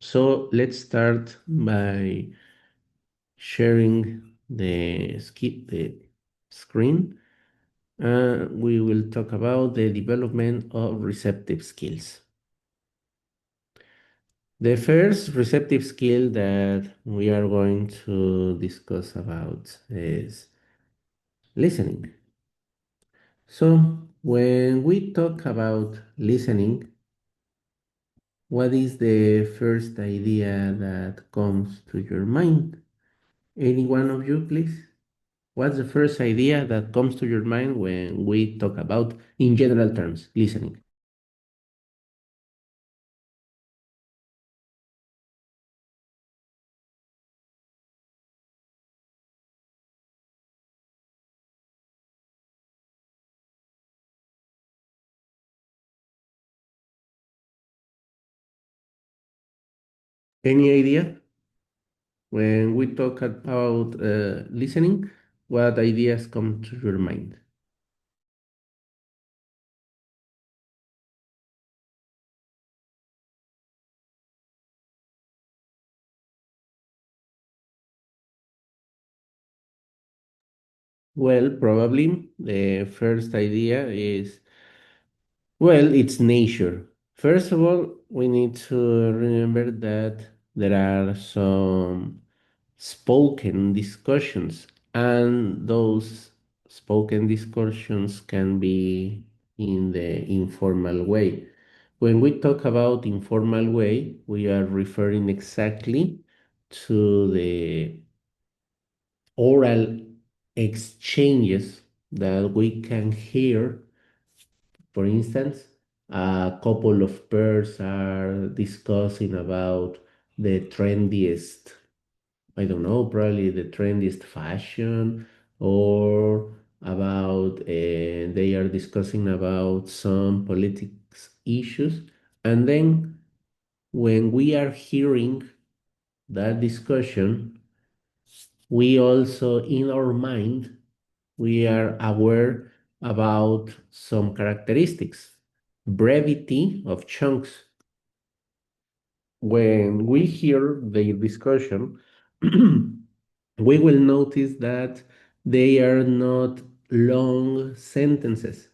So let's start by sharing the screen. We will talk about the development of receptive skills. The first receptive skill that we are going to discuss about is listening. So when we talk about listening, what is the first idea that comes to your mind? Any one of you, please? What's the first idea that comes to your mind when we talk about, in general terms, listening? Any idea? When we talk about listening, what ideas come to your mind? Well, probably the first idea is, well, it's nature. First of all, we need to remember that there are some spoken discussions, and those spoken discussions can be in the informal way. When we talk about informal way, we are referring exactly to the oral exchanges that we can hear. For instance, a couple of pairs are discussing about the trendiest, I don't know, probably the trendiest fashion, or about they are discussing about some politics issues. And then when we are hearing that discussion, we also in our mind we are aware about some characteristics, brevity of chunks. When we hear the discussion, we will notice that they are not long sentences.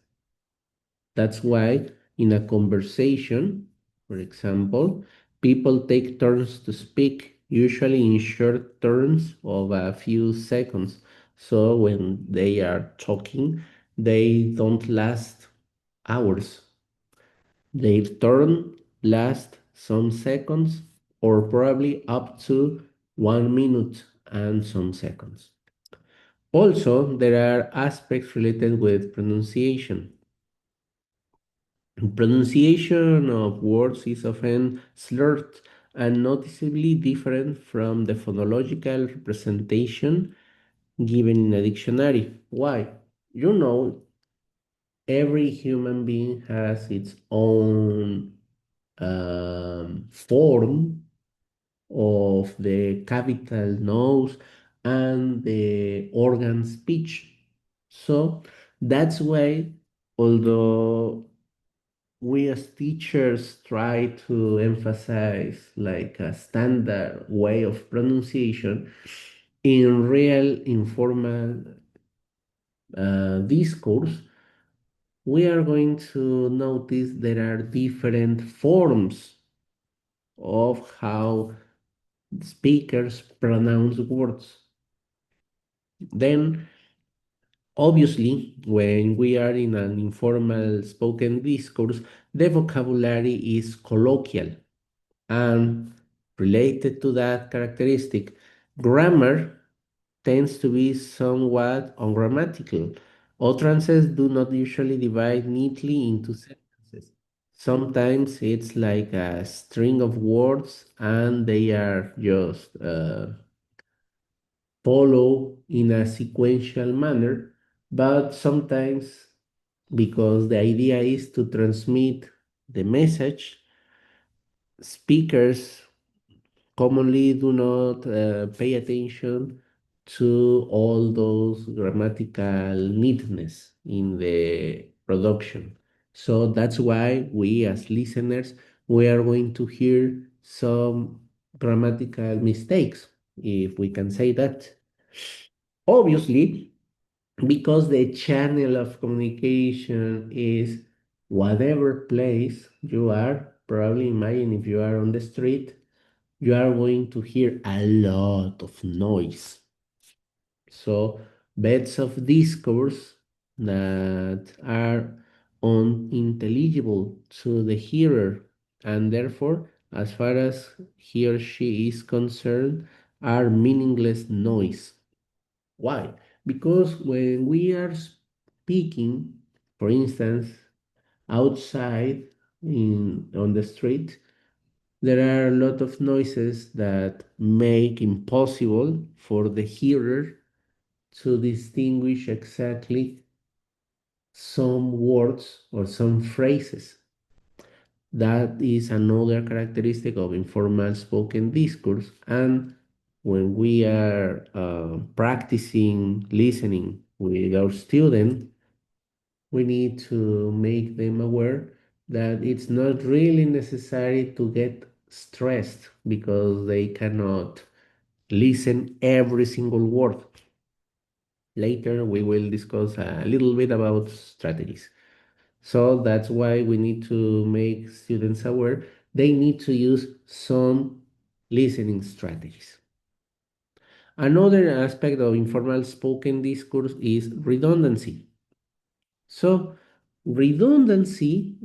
That's why in a conversation, for example, people take turns to speak, usually in short terms of a few seconds. So when they are talking, they don't last hours. Their turn lasts some seconds or probably up to 1 minute and some seconds. Also, there are aspects related with pronunciation. Pronunciation of words is often slurred and noticeably different from the phonological representation given in a dictionary. Why? You know, every human being has its own form of the capital nose and the organ speech. So that's why, although we as teachers try to emphasize like a standard way of pronunciation, in real informal discourse, we are going to notice there are different forms of how speakers pronounce words. Then, obviously, when we are in an informal spoken discourse, the vocabulary is colloquial. And related to that characteristic, grammar tends to be somewhat ungrammatical. Utterances do not usually divide neatly into sentences. Sometimes it's like a string of words and they are just follow in a sequential manner, but sometimes because the idea is to transmit the message, speakers commonly do not pay attention to all those grammatical neatness in the production. So that's why we as listeners, we are going to hear some grammatical mistakes, if we can say that. Obviously, because the channel of communication is whatever place you are, probably imagine if you are on the street, you are going to hear a lot of noise. So, beds of discourse that are unintelligible to the hearer, and therefore, as far as he or she is concerned, are meaningless noise. Why? Because when we are speaking, for instance, outside on the street, there are a lot of noises that make impossible for the hearer to distinguish exactly some words or some phrases. That is another characteristic of informal spoken discourse. And when we are practicing listening with our students, we need to make them aware that it's not really necessary to get stressed because they cannot listen every single word. Later, we will discuss a little bit about strategies. So that's why we need to make students aware they need to use some listening strategies. Another aspect of informal spoken discourse is redundancy. So redundancy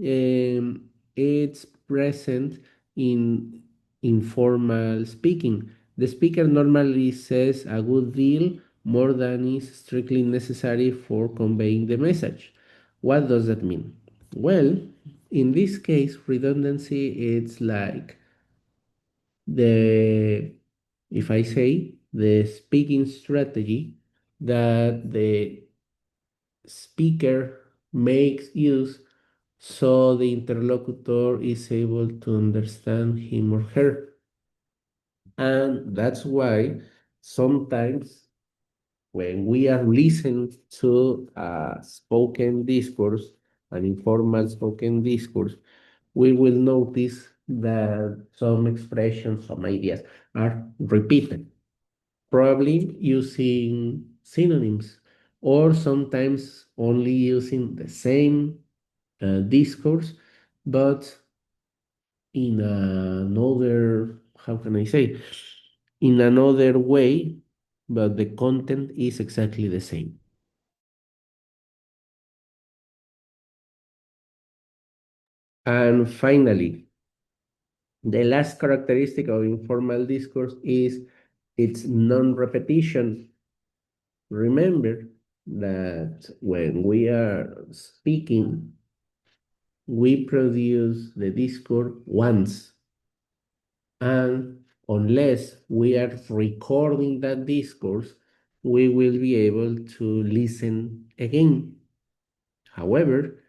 it's present in informal speaking. The speaker normally says a good deal more than is strictly necessary for conveying the message. What does that mean? Well, in this case, redundancy it's like the if I say the speaking strategy that the speaker makes use so the interlocutor is able to understand him or her. And that's why sometimes when we are listening to a spoken discourse, an informal spoken discourse, we will notice that some expressions, some ideas are repeated, probably using synonyms or sometimes only using the same discourse, but in another, how can I say, in another way, but the content is exactly the same. And finally, the last characteristic of informal discourse is its non-repetition. Remember that when we are speaking, we produce the discourse once, and unless we are recording that discourse, we will be able to listen again. However,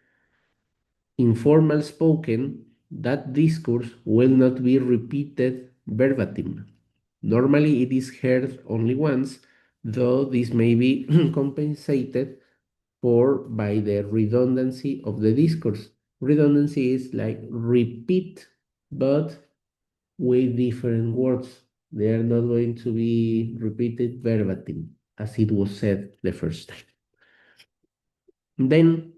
informal spoken, that discourse will not be repeated verbatim. Normally, it is heard only once, though this may be compensated for by the redundancy of the discourse. Redundancy is like repeat, but with different words. They are not going to be repeated verbatim, as it was said the first time. Then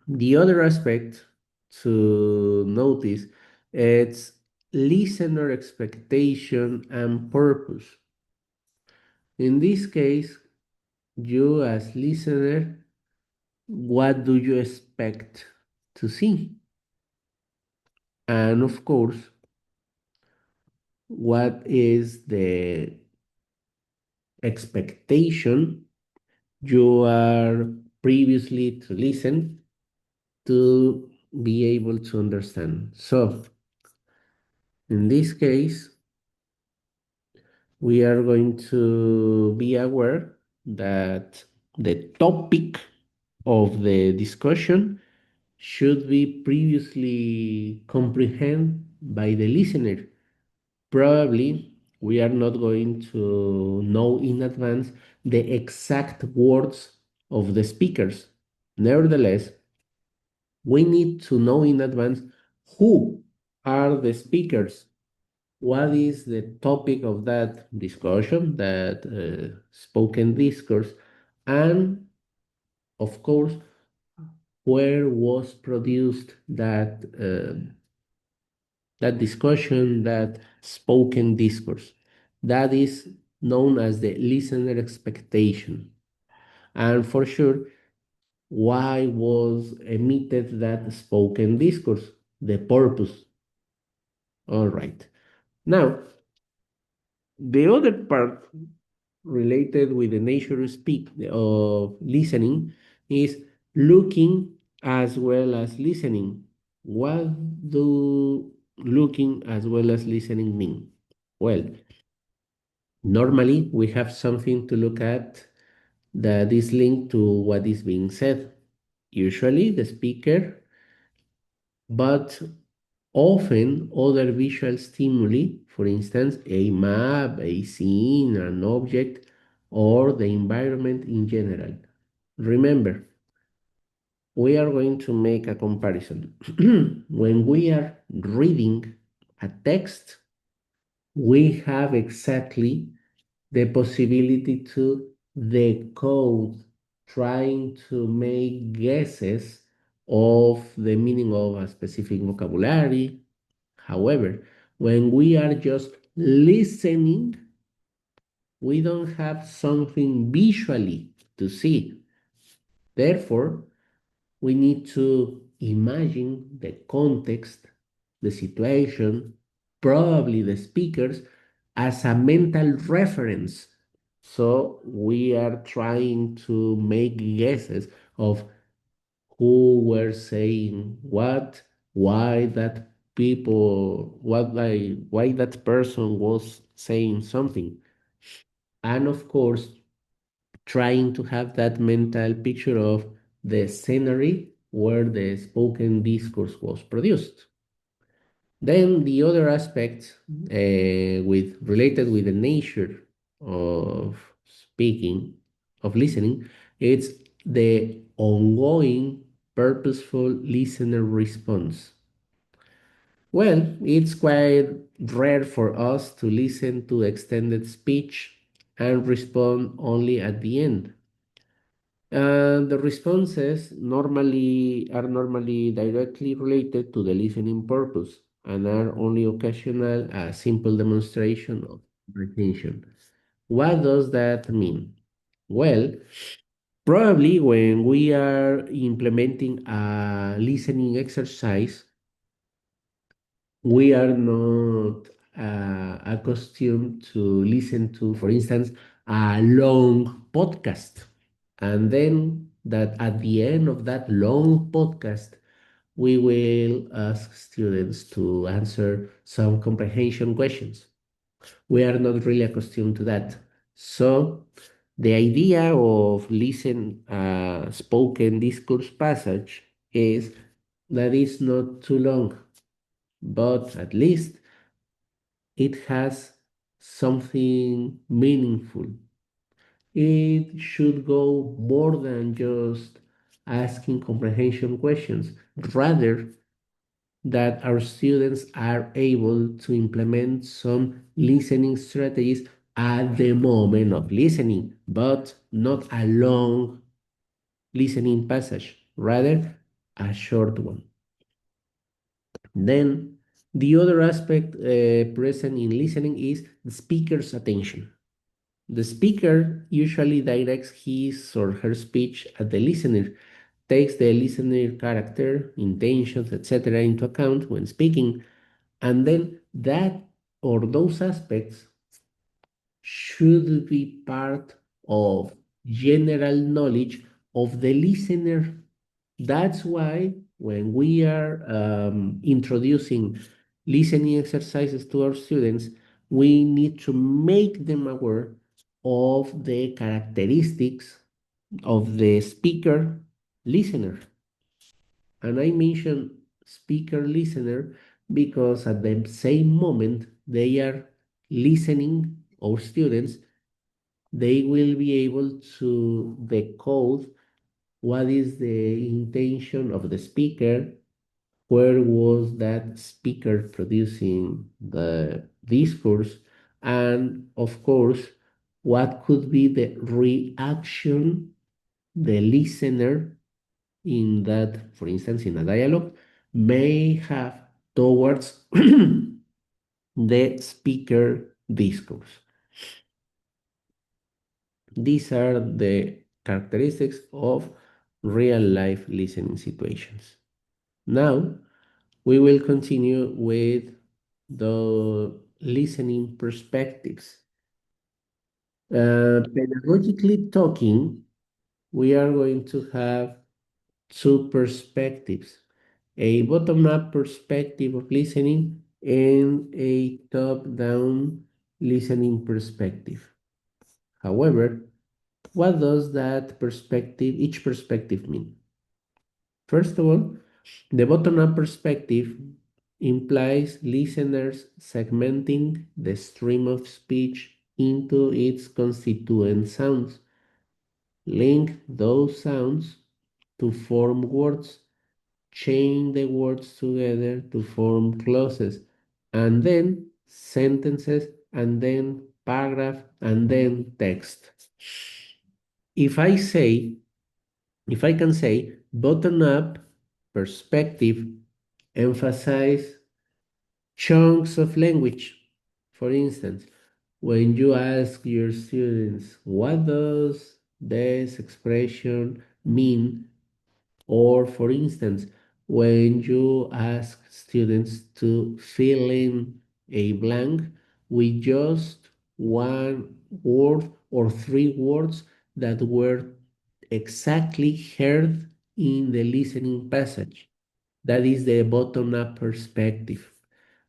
the other aspect to notice is listener expectation and purpose. In this case, you as listener, what do you expect to see? And of course, what is the expectation you are previously to listen to be able to understand. So in this case, we are going to be aware that the topic of the discussion should be previously comprehended by the listener. Probably we are not going to know in advance the exact words of the speakers. Nevertheless, we need to know in advance who are the speakers what is the topic of that discussion, that spoken discourse, and of course, where was produced that discussion, that spoken discourse. That is known as the listener expectation. And for sure, why was emitted that spoken discourse? The purpose. All right. Now, the other part related with the nature speak of listening is looking as well as listening. What do looking as well as listening mean? Well, normally we have something to look at that is linked to what is being said. Usually the speaker, but often other visual stimuli, for instance, a map, a scene, an object, or the environment in general. Remember, we are going to make a comparison. When we are reading a text, we have exactly the possibility to decode, trying to make guesses of the meaning of a specific vocabulary. However, when we are just listening, we don't have something visually to see. Therefore, we need to imagine the context, the situation, probably the speakers as a mental reference. So we are trying to make guesses of who were saying what, why that people, why that person was saying something. And of course, trying to have that mental picture of the scenery where the spoken discourse was produced. Then the other aspect with related with the nature of speaking, of listening, it's the ongoing purposeful listener response. Well, it's quite rare for us to listen to extended speech and respond only at the end. The responses normally directly related to the listening purpose and are only occasional, a simple demonstration of retention. What does that mean? Well, probably when we are implementing a listening exercise, we are not accustomed to listen to, for instance, a long podcast. And then that at the end of that long podcast, we will ask students to answer some comprehension questions. We are not really accustomed to that. So the idea of listen spoken discourse passage is that it's not too long, but at least it has something meaningful. It should go more than just asking comprehension questions, rather, that our students are able to implement some listening strategies at the moment of listening, but not a long listening passage, rather, a short one. Then, the other aspect present in listening is the speaker's attention. The speaker usually directs his or her speech at the listener, takes the listener character, intentions, etc. into account when speaking, and then that or those aspects should be part of general knowledge of the listener. That's why when we are introducing listening exercises to our students, we need to make them aware of the characteristics of the speaker listener. And I mention speaker listener because at the same moment they are listening, our students, they will be able to decode what is the intention of the speaker, where was that speaker producing the discourse, and of course, what could be the reaction the listener in that, for instance, in a dialogue, may have towards the speaker discourse. These are the characteristics of real life listening situations. Now, we will continue with the listening perspectives. Pedagogically talking, we are going to have two perspectives, a bottom-up perspective of listening and a top-down listening perspective. However, what does each perspective mean? First of all, the bottom-up perspective implies listeners segmenting the stream of speech into its constituent sounds, link those sounds to form words, chain the words together to form clauses, and then sentences, and then paragraph, and then text. If I say, if I can say, bottom up perspective emphasize chunks of language. For instance, when you ask your students, what does this expression mean? Or, for instance, when you ask students to fill in a blank with just one word or three words that were exactly heard in the listening passage. That is the bottom up perspective.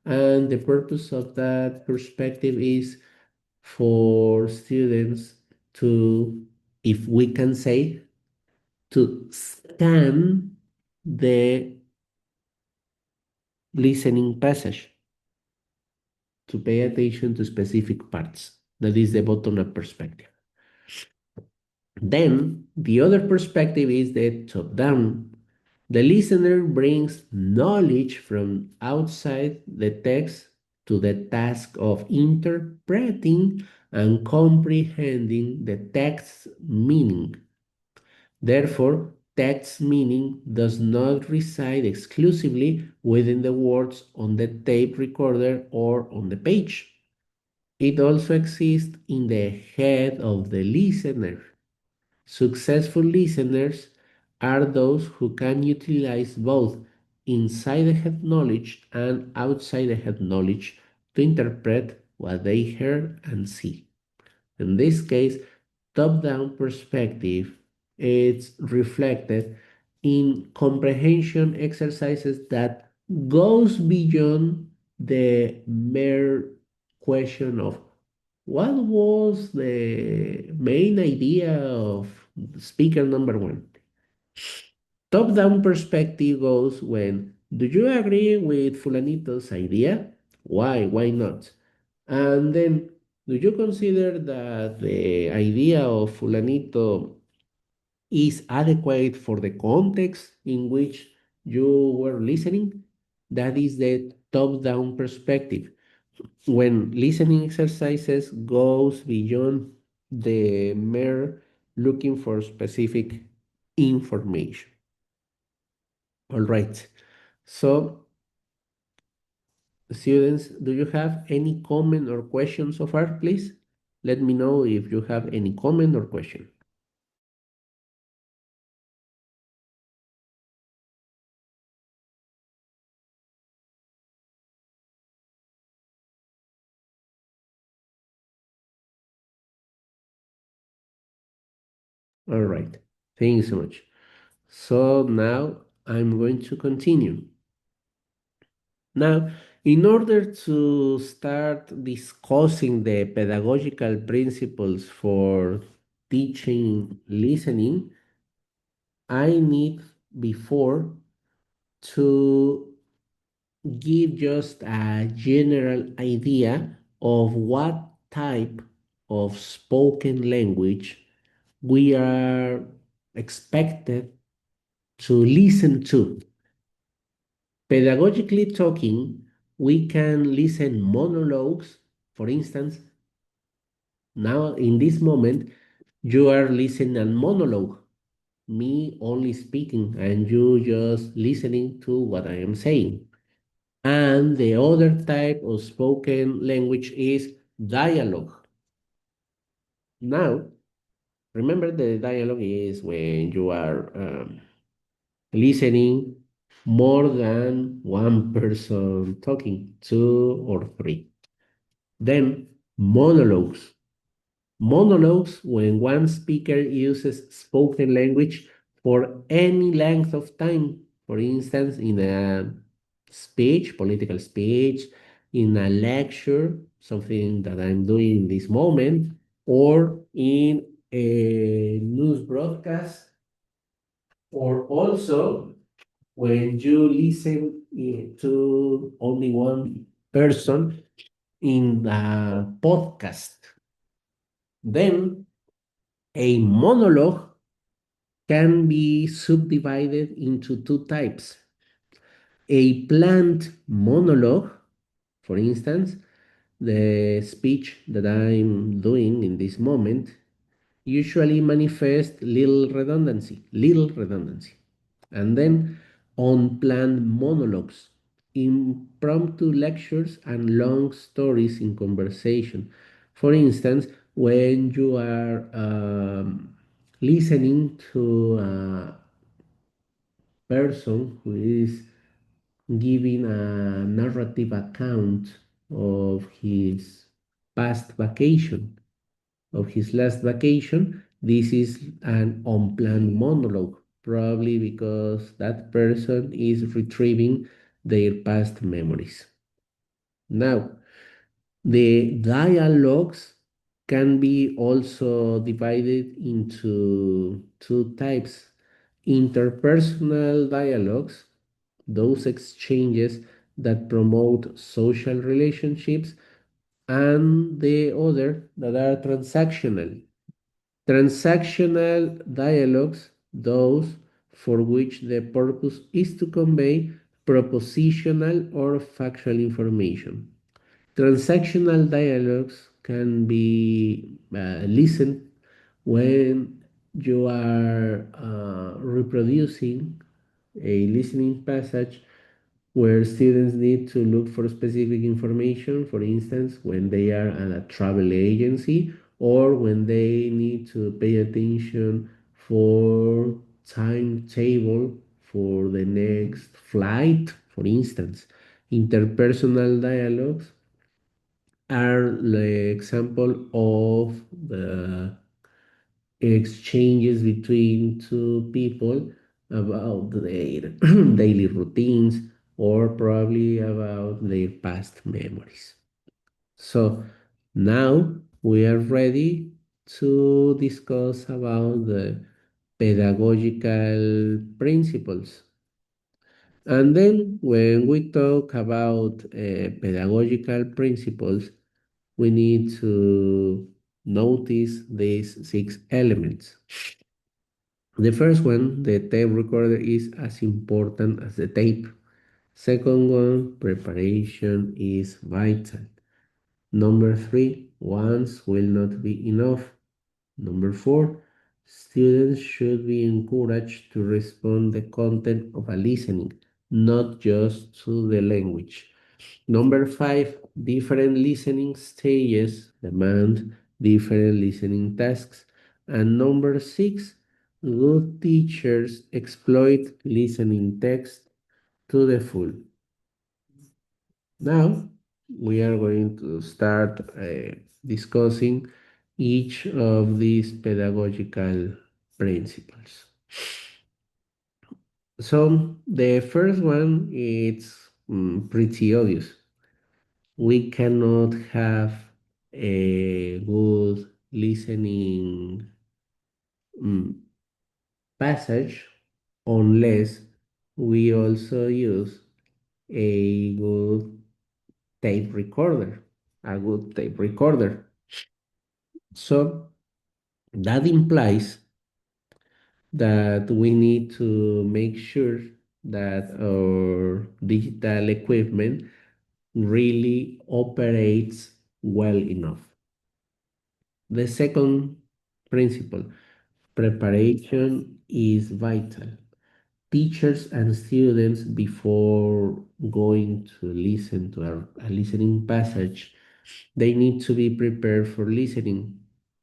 And the purpose of that perspective is for students to, if we can say, to scan the listening passage, to pay attention to specific parts. That is the bottom up perspective. Then the other perspective is the top down. The listener brings knowledge from outside the text to the task of interpreting and comprehending the text's meaning. Therefore, text meaning does not reside exclusively within the words on the tape recorder or on the page. It also exists in the head of the listener. Successful listeners are those who can utilize both inside the head knowledge and outside the head knowledge to interpret what they hear and see. In this case, top-down perspective is reflected in comprehension exercises that goes beyond the mere question of what was the main idea of speaker number one. Top-down perspective goes when, do you agree with Fulanito's idea? Why? Why not? And then, do you consider that the idea of Fulanito is adequate for the context in which you were listening? That is the top-down perspective. When listening exercises goes beyond the mere looking for specific information. All right. So, students, do you have any comment or question so far, please? Let me know if you have any comment or question. All right. Thank you so much. So now I'm going to continue. Now, in order to start discussing the pedagogical principles for teaching listening, I need before to give just a general idea of what type of spoken language we are expected to listen to. Pedagogically talking, we can listen monologues. For instance, now in this moment, you are listening a monologue, me only speaking, and you just listening to what I am saying. And the other type of spoken language is dialogue. Now, remember the dialogue is when you are listening more than one person talking, two or three. Then monologues. Monologues when one speaker uses spoken language for any length of time. For instance, in a speech, political speech, in a lecture, something that I'm doing in this moment, or in a news broadcast, or also when you listen to only one person in a podcast. Then a monologue can be subdivided into two types. A planned monologue, for instance, the speech that I'm doing in this moment usually manifest little redundancy. And then unplanned monologues, impromptu lectures, and long stories in conversation. For instance, when you are listening to a person who is giving a narrative account of his past vacation, of his last vacation, this is an unplanned monologue, probably because that person is retrieving their past memories. Now, the dialogues can be also divided into two types. Interpersonal dialogues, those exchanges that promote social relationships, and the other that are transactional. Transactional dialogues, those for which the purpose is to convey propositional or factual information. Transactional dialogues can be listened when you are reproducing a listening passage where students need to look for specific information, for instance, when they are at a travel agency or when they need to pay attention for timetable for the next flight, for instance. Interpersonal dialogues are the example of the exchanges between two people about their daily routines or probably about their past memories. So now we are ready to discuss about the pedagogical principles. And then when we talk about pedagogical principles, we need to notice these six elements. The first one, the tape recorder is as important as the tape. Second one, preparation is vital. Number three, once will not be enough. Number four, students should be encouraged to respond the content of a listening, not just to the language. Number five, different listening stages demand different listening tasks. And number six, good teachers exploit listening text to the full. Now, we are going to start discussing each of these pedagogical principles. So, the first one is pretty obvious. We cannot have a good listening mm, passage unless we also use a good tape recorder, a good tape recorder. So that implies that we need to make sure that our digital equipment really operates well enough. The second principle, preparation is vital. Teachers and students, before going to listen to a listening passage, they need to be prepared for listening.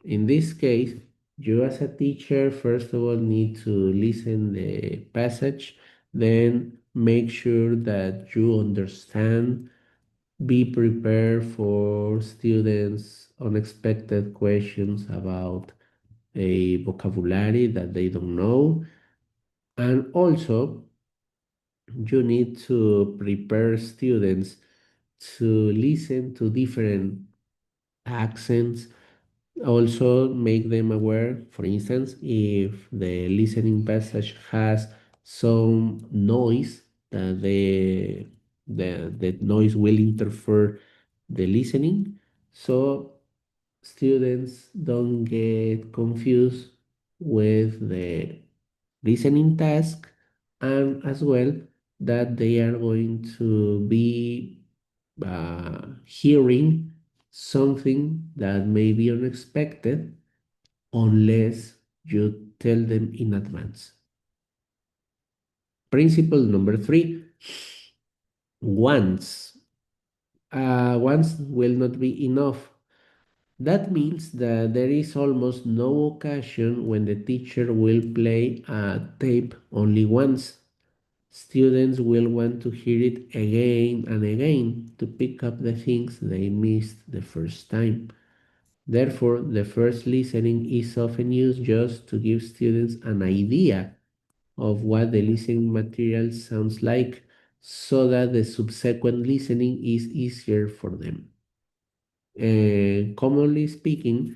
In this case, you as a teacher, first of all, need to listen the passage, then make sure that you understand, be prepared for students' unexpected questions about a vocabulary that they don't know. And also, you need to prepare students to listen to different accents. Also, make them aware, for instance, if the listening passage has some noise, that the noise will interfere the listening. So students don't get confused with the listening task, and as well that they are going to be hearing something that may be unexpected unless you tell them in advance. Principle number three, once. Once will not be enough. That means that there is almost no occasion when the teacher will play a tape only once. Students will want to hear it again and again to pick up the things they missed the first time. Therefore, the first listening is often used just to give students an idea of what the listening material sounds like so that the subsequent listening is easier for them. Commonly speaking,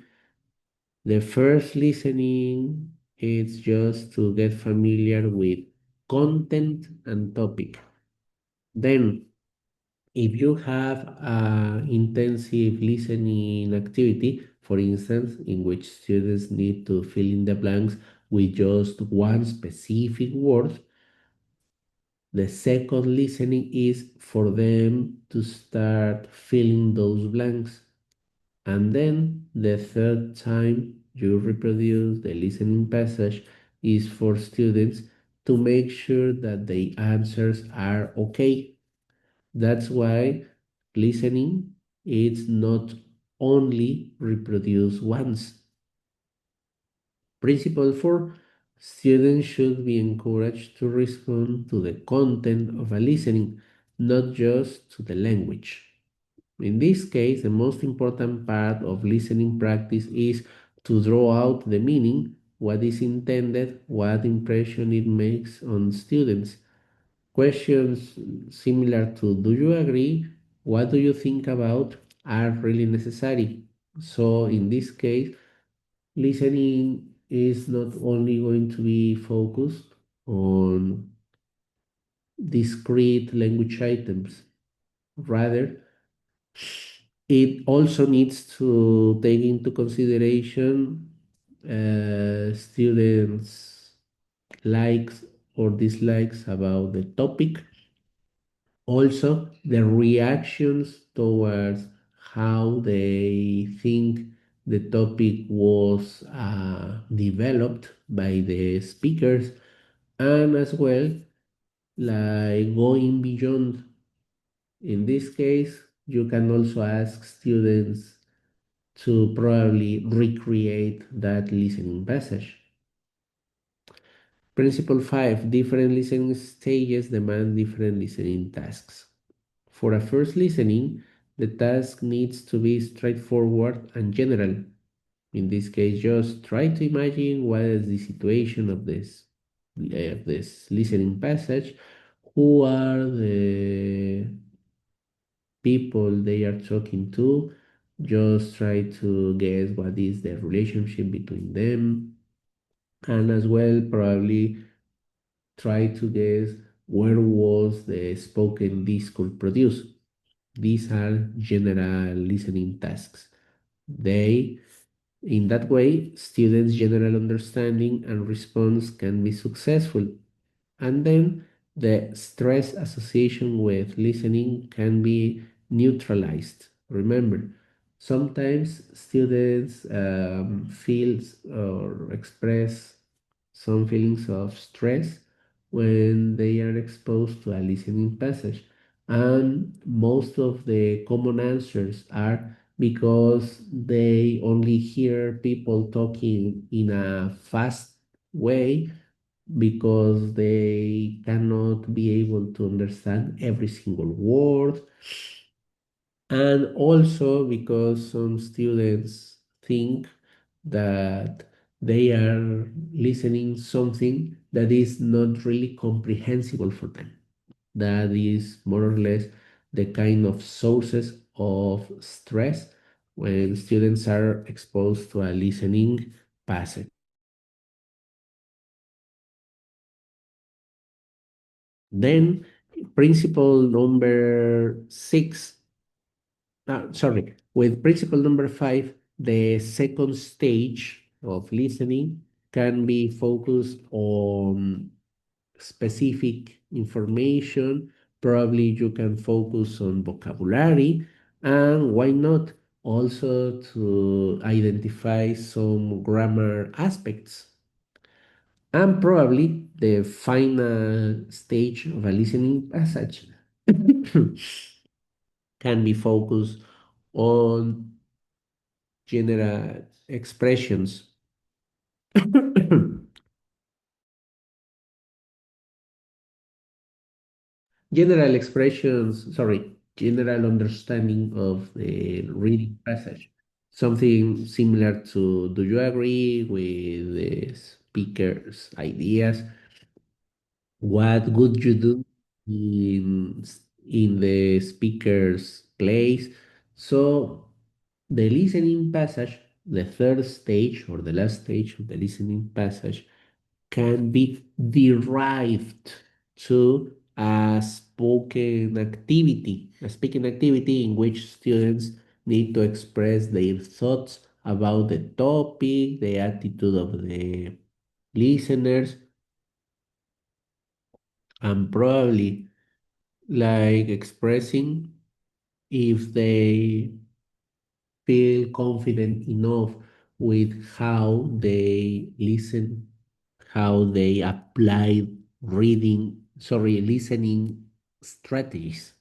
the first listening is just to get familiar with content and topic. Then, if you have an intensive listening activity, for instance, in which students need to fill in the blanks with just one specific word, the second listening is for them to start filling those blanks. And then the third time you reproduce the listening passage is for students to make sure that the answers are okay. That's why listening is not only reproduced once. Principle 4, students should be encouraged to respond to the content of a listening, not just to the language. In this case, the most important part of listening practice is to draw out the meaning, what is intended, what impression it makes on students. Questions similar to "Do you agree? What do you think about?" are really necessary. So, in this case, listening is not only going to be focused on discrete language items, rather, it also needs to take into consideration students' likes or dislikes about the topic. Also, the reactions towards how they think the topic was developed by the speakers, and as well, like going beyond. In this case, you can also ask students to probably recreate that listening passage. Principle 5, different listening stages demand different listening tasks. For a first listening, the task needs to be straightforward and general. In this case, just try to imagine what is the situation of this listening passage, who are the people they are talking to. Just try to guess what is the relationship between them, and as well, probably try to guess where was the spoken discourse produced. These are general listening tasks. They, in that way, students' general understanding and response can be successful. And then the stress association with listening can be neutralized. Remember, sometimes students feel or express some feelings of stress when they are exposed to a listening passage. And most of the common answers are because they only hear people talking in a fast way, because they cannot be able to understand every single word, and also because some students think that they are listening something that is not really comprehensible for them. That is more or less the kind of sources of stress when students are exposed to a listening passage. Then, principle number six, sorry, with principle number five, the second stage of listening can be focused on specific information. Probably you can focus on vocabulary, and why not also to identify some grammar aspects. And probably the final stage of a listening passage can be focused on general expressions. General expressions, sorry, general understanding of the reading passage. Something similar to, do you agree with the speaker's ideas? What would you do in the speaker's place? So the listening passage, the third stage or the last stage of the listening passage, can be derived to a speaking activity in which students need to express their thoughts about the topic, the attitude of the listeners, and probably like expressing if they feel confident enough with how they listen, how they apply listening strategies.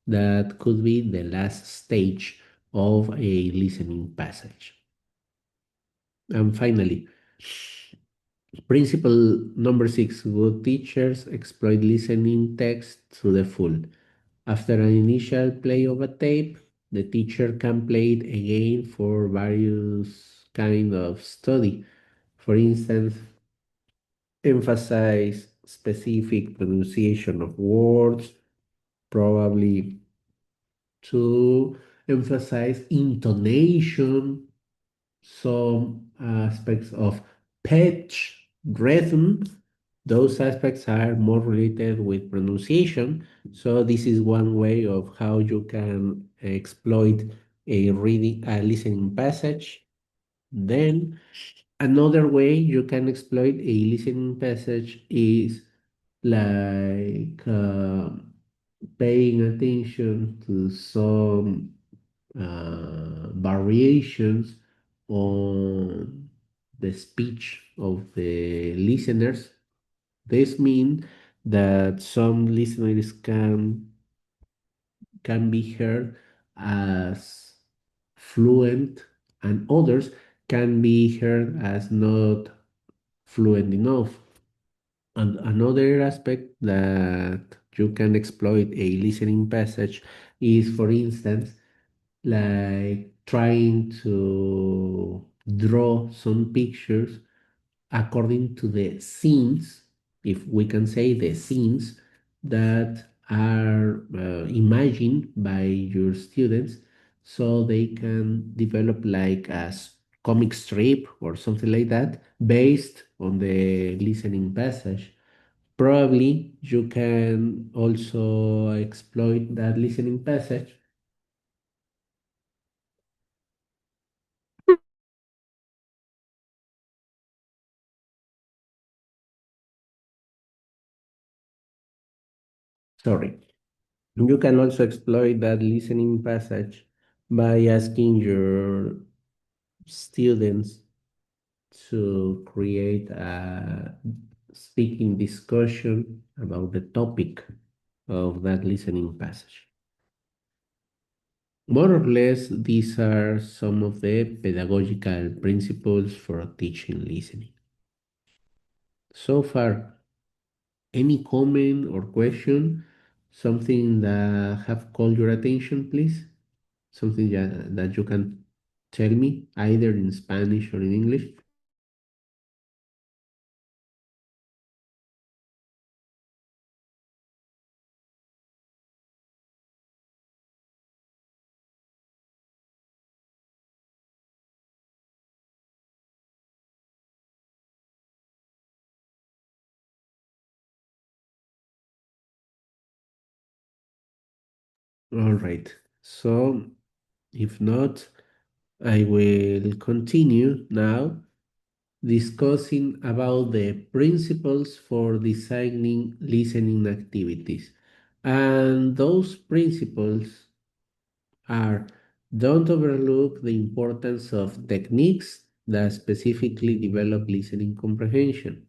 That could be the last stage of a listening passage. And finally, principle number six, good teachers exploit listening text to the full. After an initial play of a tape, the teacher can play it again for various kind of study. For instance, emphasize specific pronunciation of words, probably to emphasize intonation, some aspects of pitch, rhythm. Those aspects are more related with pronunciation. So this is one way of how you can exploit a listening passage. Then another way you can exploit a listening passage is like paying attention to some variations on the speech of the listeners. This means that some listeners can be heard as fluent, and others can be heard as not fluent enough. And another aspect that you can exploit a listening passage is, for instance, like trying to draw some pictures according to the scenes, if we can say the scenes that are imagined by your students, so they can develop like a comic strip or something like that based on the listening passage. Probably you can also exploit that listening passage. Sorry. You can also exploit that listening passage by asking your students to create a speaking discussion about the topic of that listening passage. More or less, these are some of the pedagogical principles for teaching listening. So far, any comment or question, something that have called your attention, please? Something that you can tell me, either in Spanish or in English. All right. So, if not, I will continue now discussing about the principles for designing listening activities. And those principles are: don't overlook the importance of techniques that specifically develop listening comprehension.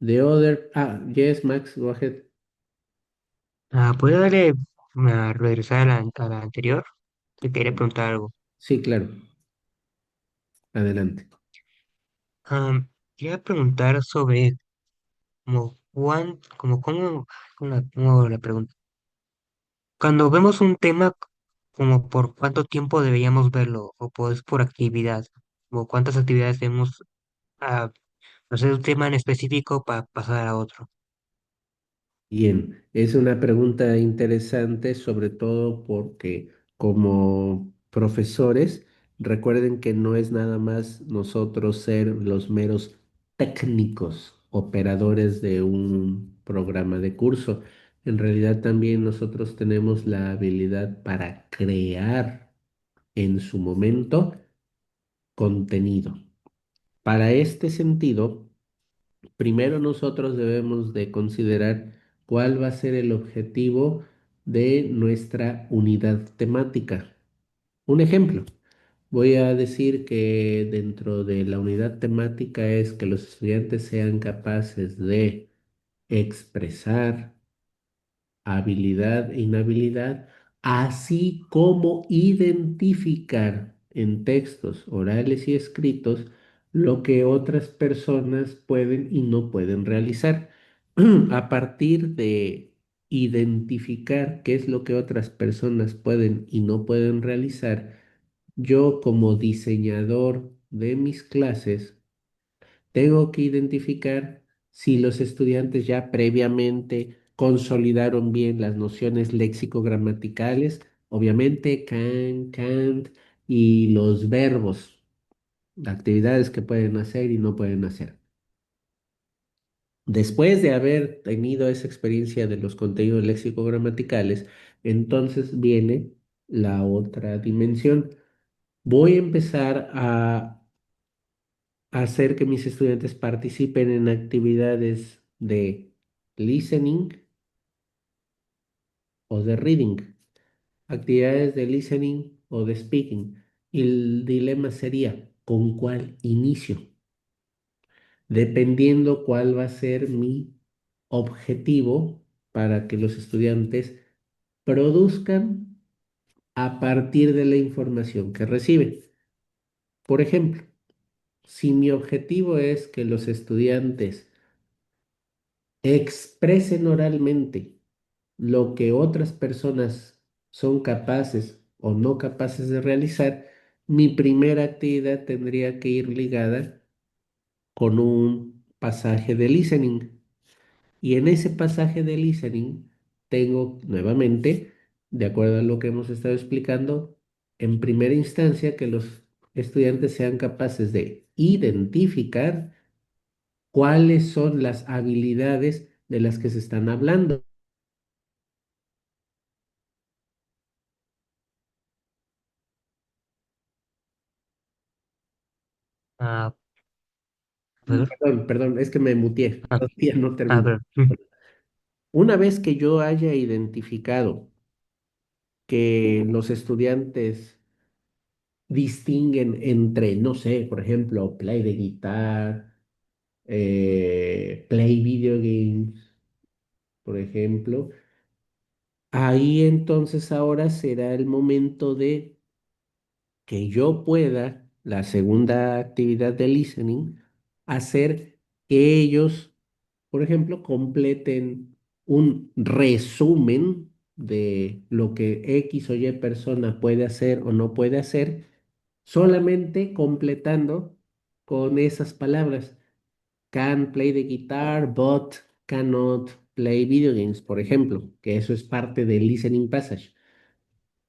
Yes, Max, go ahead. ¿Puedo darle a regresar a la anterior? Te quería preguntar algo. Sí, claro, adelante. Am, Quería preguntar sobre como como cómo hago la pregunta. Cuando vemos un tema, como por cuánto tiempo deberíamos verlo, o pues por actividad, o cuántas actividades debemos hacer un tema en específico para pasar a otro. Bien, es una pregunta interesante, sobre todo porque como profesores, recuerden que no es nada más nosotros ser los meros técnicos, operadores de un programa de curso. En realidad también nosotros tenemos la habilidad para crear en su momento contenido. Para este sentido, primero nosotros debemos de considerar cuál va a ser el objetivo de nuestra unidad temática. Un ejemplo, voy a decir que dentro de la unidad temática es que los estudiantes sean capaces de expresar habilidad e inhabilidad, así como identificar en textos orales y escritos lo que otras personas pueden y no pueden realizar. A partir de identificar qué es lo que otras personas pueden y no pueden realizar, yo como diseñador de mis clases, tengo que identificar si los estudiantes ya previamente consolidaron bien las nociones léxico-gramaticales, obviamente can, can't y los verbos, actividades que pueden hacer y no pueden hacer. Después de haber tenido esa experiencia de los contenidos léxico-gramaticales, entonces viene la otra dimensión. Voy a empezar a hacer que mis estudiantes participen en actividades de listening o de reading, actividades de listening o de speaking. Y el dilema sería, ¿con cuál inicio? Dependiendo cuál va a ser mi objetivo para que los estudiantes produzcan a partir de la información que reciben. Por ejemplo, si mi objetivo es que los estudiantes expresen oralmente lo que otras personas son capaces o no capaces de realizar, mi primera actividad tendría que ir ligada con un pasaje de listening. Y en ese pasaje de listening tengo nuevamente, de acuerdo a lo que hemos estado explicando, en primera instancia que los estudiantes sean capaces de identificar cuáles son las habilidades de las que se están hablando. Ah, a ver. Perdón, perdón, es que me muteé, Ah, todavía no termino. pero Una vez que yo haya identificado que los estudiantes distinguen entre, no sé, por ejemplo, play de guitar, play video games, por ejemplo, ahí entonces ahora será el momento de que yo pueda, la segunda actividad de listening, hacer que ellos, por ejemplo, completen un resumen de lo que X o Y persona puede hacer o no puede hacer, solamente completando con esas palabras. Can play the guitar, but cannot play video games, por ejemplo, que eso es parte del listening passage.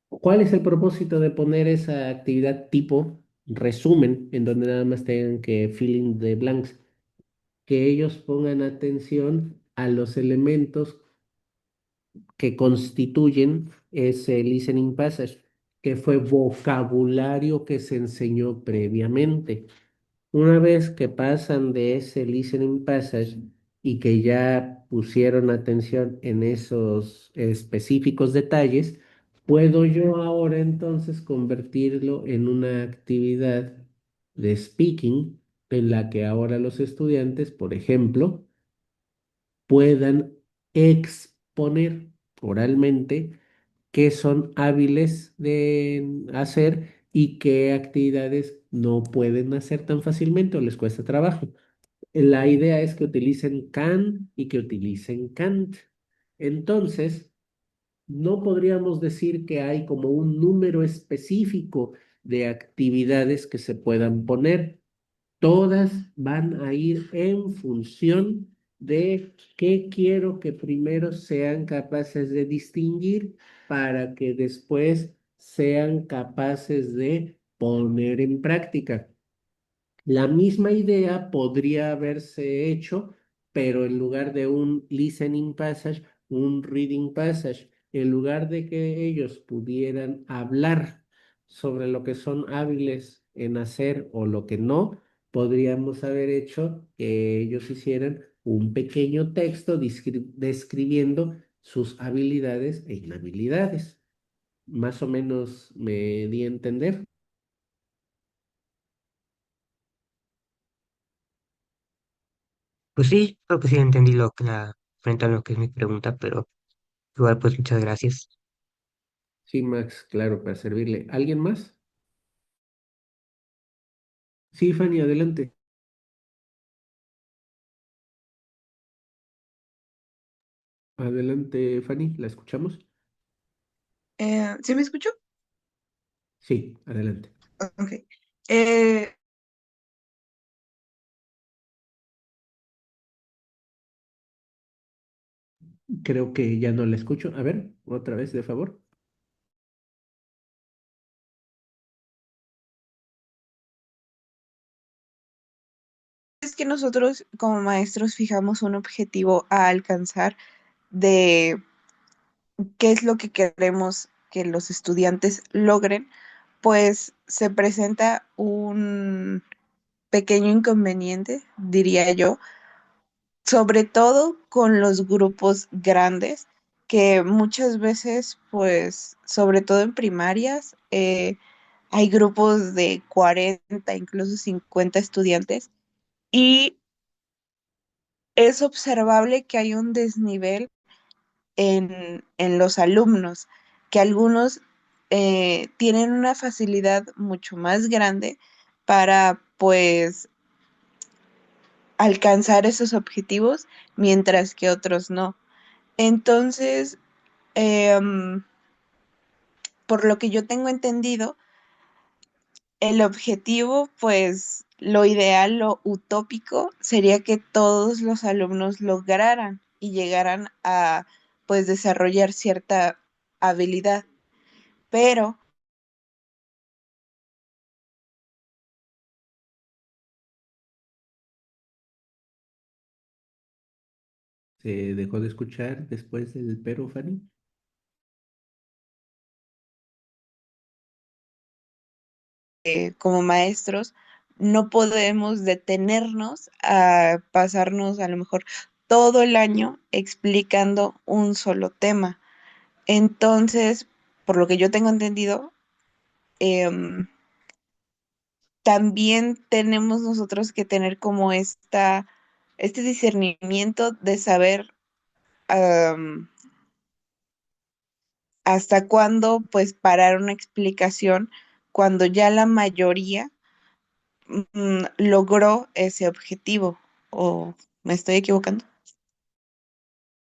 ¿Cuál es el propósito de poner esa actividad tipo resumen en donde nada más tengan que fill in the blanks? Que ellos pongan atención a los elementos que constituyen ese listening passage, que fue vocabulario que se enseñó previamente. Una vez que pasan de ese listening passage y que ya pusieron atención en esos específicos detalles, puedo yo ahora entonces convertirlo en una actividad de speaking en la que ahora los estudiantes, por ejemplo, puedan exponer oralmente qué son hábiles de hacer y qué actividades no pueden hacer tan fácilmente o les cuesta trabajo. La idea es que utilicen can y que utilicen can't. Entonces, no podríamos decir que hay como un número específico de actividades que se puedan poner. Todas van a ir en función de qué quiero que primero sean capaces de distinguir para que después sean capaces de poner en práctica. La misma idea podría haberse hecho, pero en lugar de un listening passage, un reading passage. En lugar de que ellos pudieran hablar sobre lo que son hábiles en hacer o lo que no, podríamos haber hecho que ellos hicieran un pequeño texto describiendo sus habilidades e inhabilidades. Más o menos me di a entender. Pues sí, creo que sí entendí lo que frente a lo que es mi pregunta, pero igual pues muchas gracias. Sí, Max, claro, para servirle. ¿Alguien más? Sí, Fanny, adelante. Adelante, Fanny, ¿la escuchamos? ¿Sí me escucho? Sí, adelante. Ok. Eh, Creo que ya no la escucho. A ver, otra vez, de favor. es que nosotros como maestros fijamos un objetivo a alcanzar de qué es lo que queremos que los estudiantes logren, pues se presenta un pequeño inconveniente, diría yo, sobre todo con los grupos grandes, que muchas veces, pues, sobre todo en primarias, hay grupos de 40, incluso 50 estudiantes, y es observable que hay un desnivel en los alumnos, que algunos tienen una facilidad mucho más grande para, pues, alcanzar esos objetivos, mientras que otros no. Entonces, em, por lo que yo tengo entendido, el objetivo, pues lo ideal, lo utópico, sería que todos los alumnos lograran y llegaran a, pues, desarrollar cierta habilidad. Pero ¿Se dejó de escuchar después del pero, Fanny? como maestros no podemos detenernos a pasarnos a lo mejor todo el año explicando un solo tema. Entonces, por lo que yo tengo entendido, em, también tenemos nosotros que tener como este discernimiento de saber am, hasta cuándo pues parar una explicación cuando ya la mayoría logró ese objetivo. ¿O me estoy equivocando?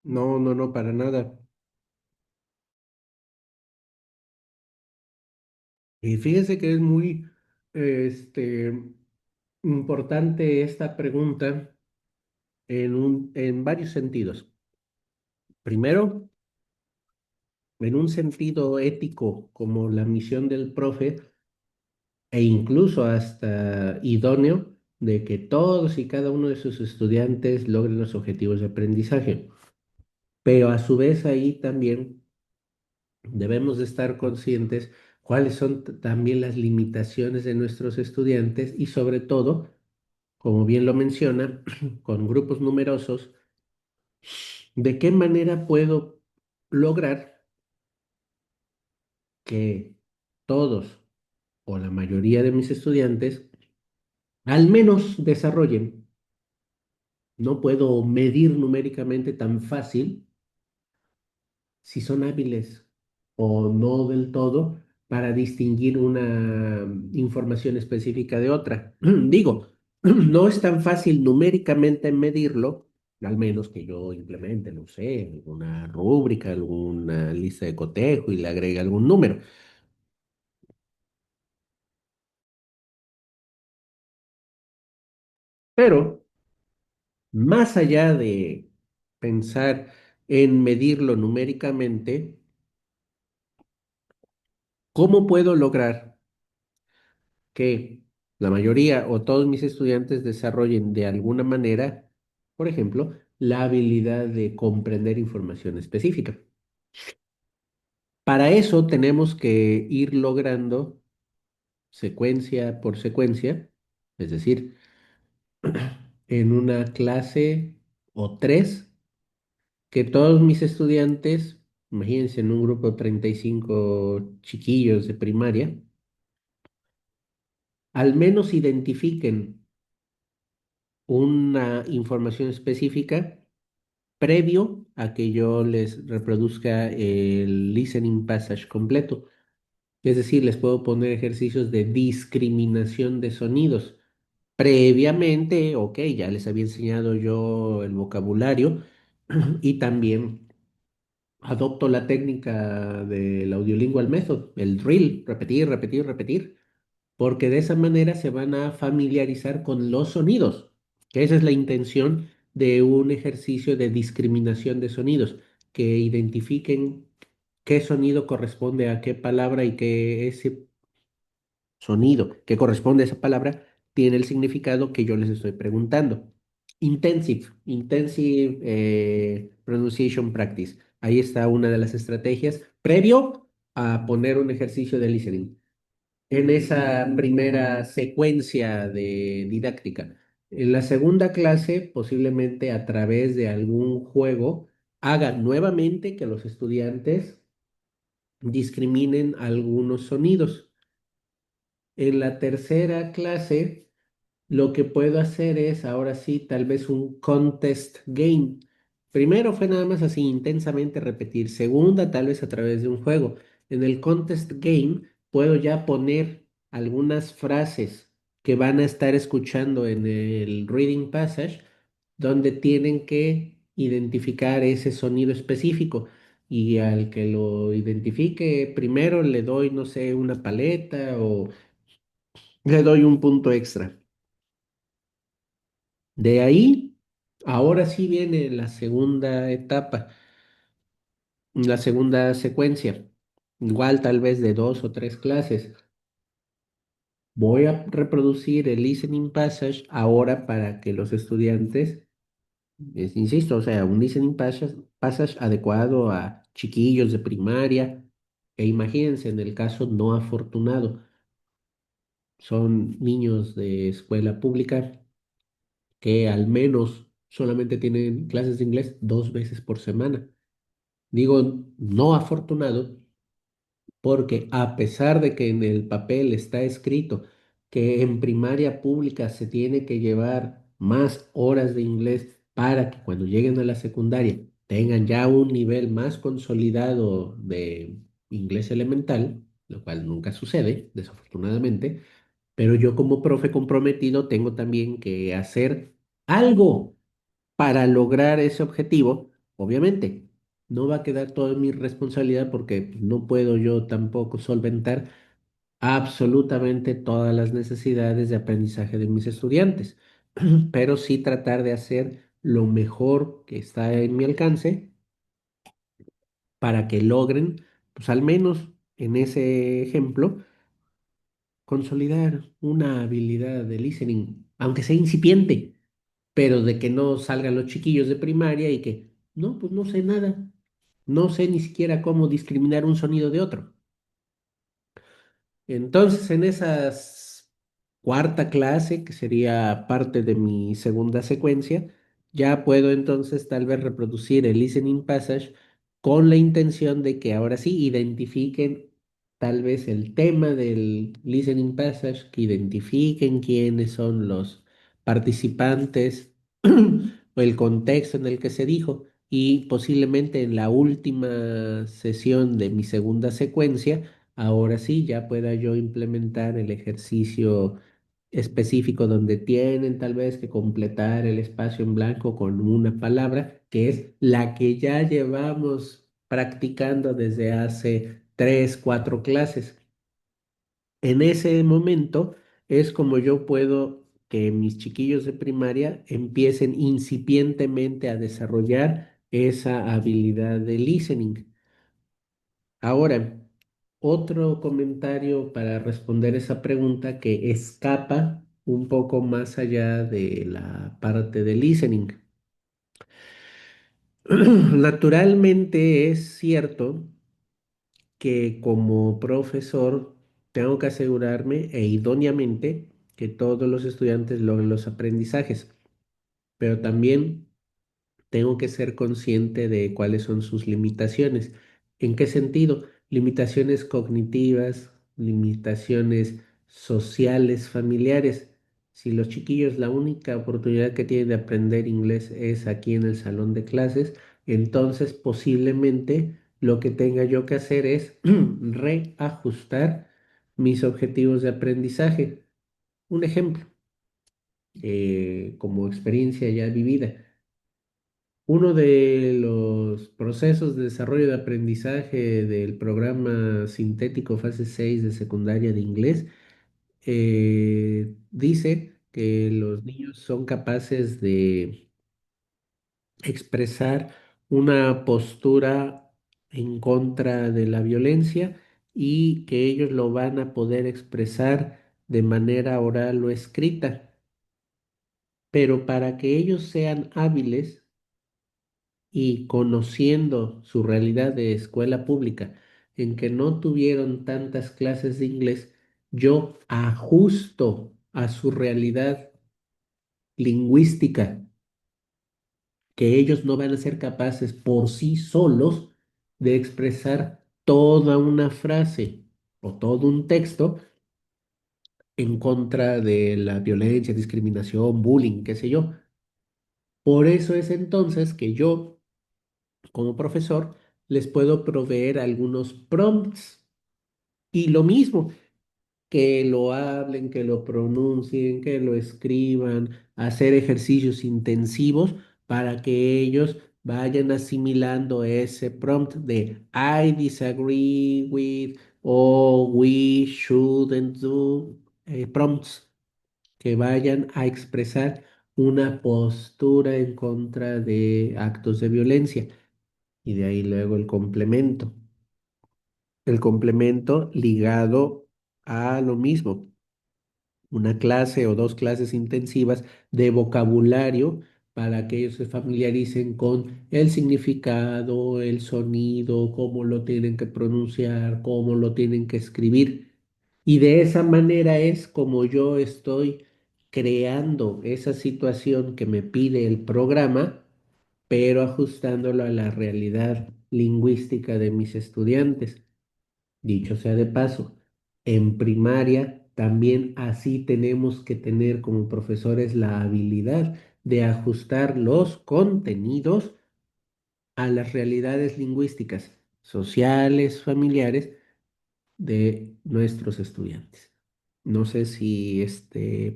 No, no, no, para nada. Y fíjese que es muy, este, importante esta pregunta en varios sentidos. Primero, en un sentido ético, como la misión del profe, e incluso hasta idóneo de que todos y cada uno de sus estudiantes logren los objetivos de aprendizaje. Pero a su vez ahí también debemos de estar conscientes cuáles son también las limitaciones de nuestros estudiantes y sobre todo, como bien lo menciona, con grupos numerosos, de qué manera puedo lograr que todos o la mayoría de mis estudiantes al menos desarrollen. No puedo medir numéricamente tan fácil si son hábiles o no del todo para distinguir una información específica de otra. Digo, no es tan fácil numéricamente medirlo, al menos que yo implemente, no sé, alguna rúbrica, alguna lista de cotejo y le agregue algún número. Pero más allá de pensar en medirlo numéricamente, ¿cómo puedo lograr que la mayoría o todos mis estudiantes desarrollen de alguna manera, por ejemplo, la habilidad de comprender información específica? Para eso tenemos que ir logrando secuencia por secuencia, es decir, en una clase o tres, que todos mis estudiantes, imagínense en un grupo de 35 chiquillos de primaria, al menos identifiquen una información específica previo a que yo les reproduzca el listening passage completo. Es decir, les puedo poner ejercicios de discriminación de sonidos. Previamente, ok, ya les había enseñado yo el vocabulario y también adopto la técnica del audiolingual method, el drill, repetir, repetir, repetir, porque de esa manera se van a familiarizar con los sonidos. Esa es la intención de un ejercicio de discriminación de sonidos, que identifiquen qué sonido corresponde a qué palabra y que ese sonido que corresponde a esa palabra tiene el significado que yo les estoy preguntando. Intensive pronunciation practice. Ahí está una de las estrategias previo a poner un ejercicio de listening en esa primera secuencia de didáctica. En la segunda clase, posiblemente a través de algún juego, haga nuevamente que los estudiantes discriminen algunos sonidos. En la tercera clase, lo que puedo hacer es ahora sí, tal vez un contest game. Primero fue nada más así intensamente repetir. Segunda, tal vez a través de un juego. En el contest game puedo ya poner algunas frases que van a estar escuchando en el reading passage, donde tienen que identificar ese sonido específico. Y al que lo identifique primero le doy, no sé, una paleta o le doy un punto extra. De ahí, ahora sí viene la segunda etapa, la segunda secuencia, igual tal vez de dos o tres clases. Voy a reproducir el listening passage ahora para que los estudiantes, insisto, o sea, un passage adecuado a chiquillos de primaria, e imagínense en el caso no afortunado, son niños de escuela pública que al menos solamente tienen clases de inglés 2 veces por semana. Digo, no afortunado, porque a pesar de que en el papel está escrito que en primaria pública se tiene que llevar más horas de inglés para que cuando lleguen a la secundaria tengan ya un nivel más consolidado de inglés elemental, lo cual nunca sucede, desafortunadamente, pero yo como profe comprometido tengo también que hacer algo para lograr ese objetivo. Obviamente, no va a quedar todo en mi responsabilidad porque no puedo yo tampoco solventar absolutamente todas las necesidades de aprendizaje de mis estudiantes, pero sí tratar de hacer lo mejor que está en mi alcance para que logren, pues al menos en ese ejemplo, consolidar una habilidad de listening, aunque sea incipiente, pero de que no salgan los chiquillos de primaria y que, no, pues no sé nada, no sé ni siquiera cómo discriminar un sonido de otro. Entonces, en esa cuarta clase, que sería parte de mi segunda secuencia, ya puedo entonces tal vez reproducir el listening passage con la intención de que ahora sí identifiquen tal vez el tema del listening passage, que identifiquen quiénes son los participantes o el contexto en el que se dijo. Y posiblemente en la última sesión de mi segunda secuencia, ahora sí, ya pueda yo implementar el ejercicio específico donde tienen tal vez que completar el espacio en blanco con una palabra que es la que ya llevamos practicando desde hace 3, 4 clases. En ese momento es como yo puedo que mis chiquillos de primaria empiecen incipientemente a desarrollar esa habilidad de listening. Ahora, otro comentario para responder esa pregunta que escapa un poco más allá de la parte de listening. Naturalmente es cierto que como profesor tengo que asegurarme e idóneamente que todos los estudiantes logren los aprendizajes, pero también tengo que ser consciente de cuáles son sus limitaciones. ¿En qué sentido? Limitaciones cognitivas, limitaciones sociales, familiares. Si los chiquillos la única oportunidad que tienen de aprender inglés es aquí en el salón de clases, entonces posiblemente lo que tenga yo que hacer es reajustar mis objetivos de aprendizaje. Un ejemplo, como experiencia ya vivida. Uno de los procesos de desarrollo de aprendizaje del programa sintético fase 6 de secundaria de inglés dice que los niños son capaces de expresar una postura en contra de la violencia y que ellos lo van a poder expresar de manera oral o escrita. Pero para que ellos sean hábiles, y conociendo su realidad de escuela pública, en que no tuvieron tantas clases de inglés, yo ajusto a su realidad lingüística, que ellos no van a ser capaces por sí solos de expresar toda una frase o todo un texto en contra de la violencia, discriminación, bullying, qué sé yo. Por eso es entonces que yo como profesor, les puedo proveer algunos prompts y lo mismo, que lo hablen, que lo pronuncien, que lo escriban, hacer ejercicios intensivos para que ellos vayan asimilando ese prompt de I disagree with o we shouldn't do, prompts que vayan a expresar una postura en contra de actos de violencia. Y de ahí luego el complemento. El complemento ligado a lo mismo, una clase o 2 clases intensivas de vocabulario para que ellos se familiaricen con el significado, el sonido, cómo lo tienen que pronunciar, cómo lo tienen que escribir. Y de esa manera es como yo estoy creando esa situación que me pide el programa, pero ajustándolo a la realidad lingüística de mis estudiantes. Dicho sea de paso, en primaria también así tenemos que tener como profesores la habilidad de ajustar los contenidos a las realidades lingüísticas, sociales, familiares de nuestros estudiantes. No sé si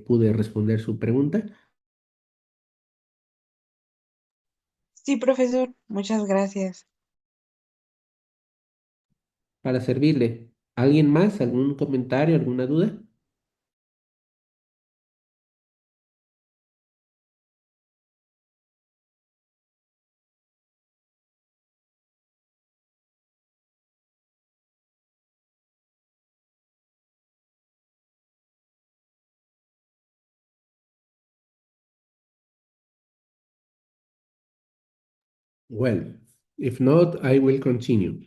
pude responder su pregunta. Sí, profesor, muchas gracias. Para servirle. ¿Alguien más? ¿Algún comentario? ¿Alguna duda? Well, if not, I will continue.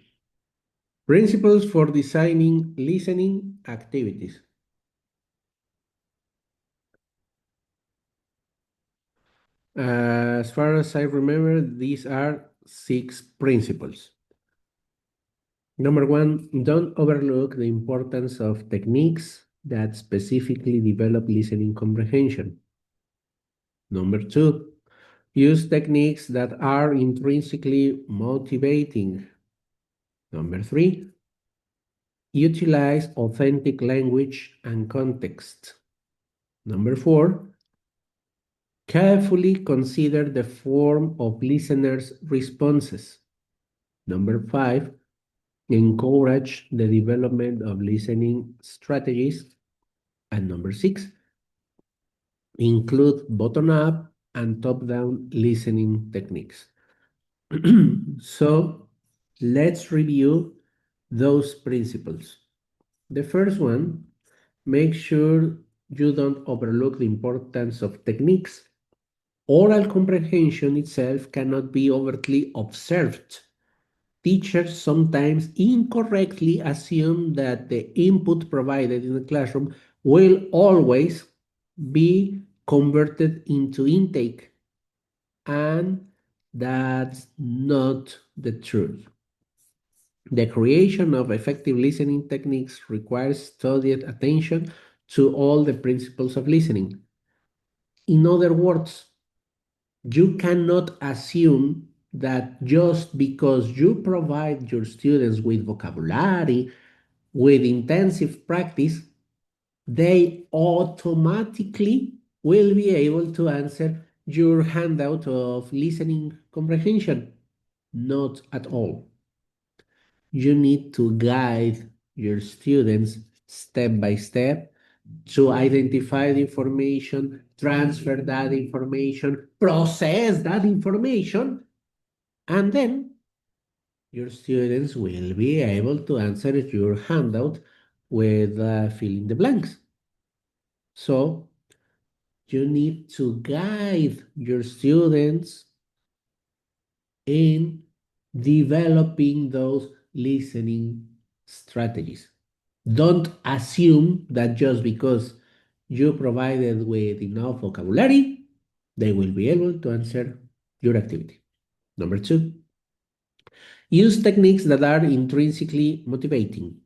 Principles for designing listening activities. As far as I remember, these are 6 principles. Number one, don't overlook the importance of techniques that specifically develop listening comprehension. Number two, use techniques that are intrinsically motivating. Number three, utilize authentic language and context. Number four, carefully consider the form of listeners' responses. Number five, encourage the development of listening strategies. And number six, include bottom up and top down listening techniques. So let's review those principles. The first one, make sure you don't overlook the importance of techniques. Oral comprehension itself cannot be overtly observed. Teachers sometimes incorrectly assume that the input provided in the classroom will always be converted into intake, and that's not the truth. The creation of effective listening techniques requires studied attention to all the principles of listening. In other words, you cannot assume that just because you provide your students with vocabulary, with intensive practice, they automatically will be able to answer your handout of listening comprehension. Not at all. You need to guide your students step by step to identify the information, transfer that information, process that information, and then your students will be able to answer your handout with fill in the blanks. So you need to guide your students in developing those listening strategies. Don't assume that just because you provided with enough vocabulary, they will be able to answer your activity. Number two, use techniques that are intrinsically motivating.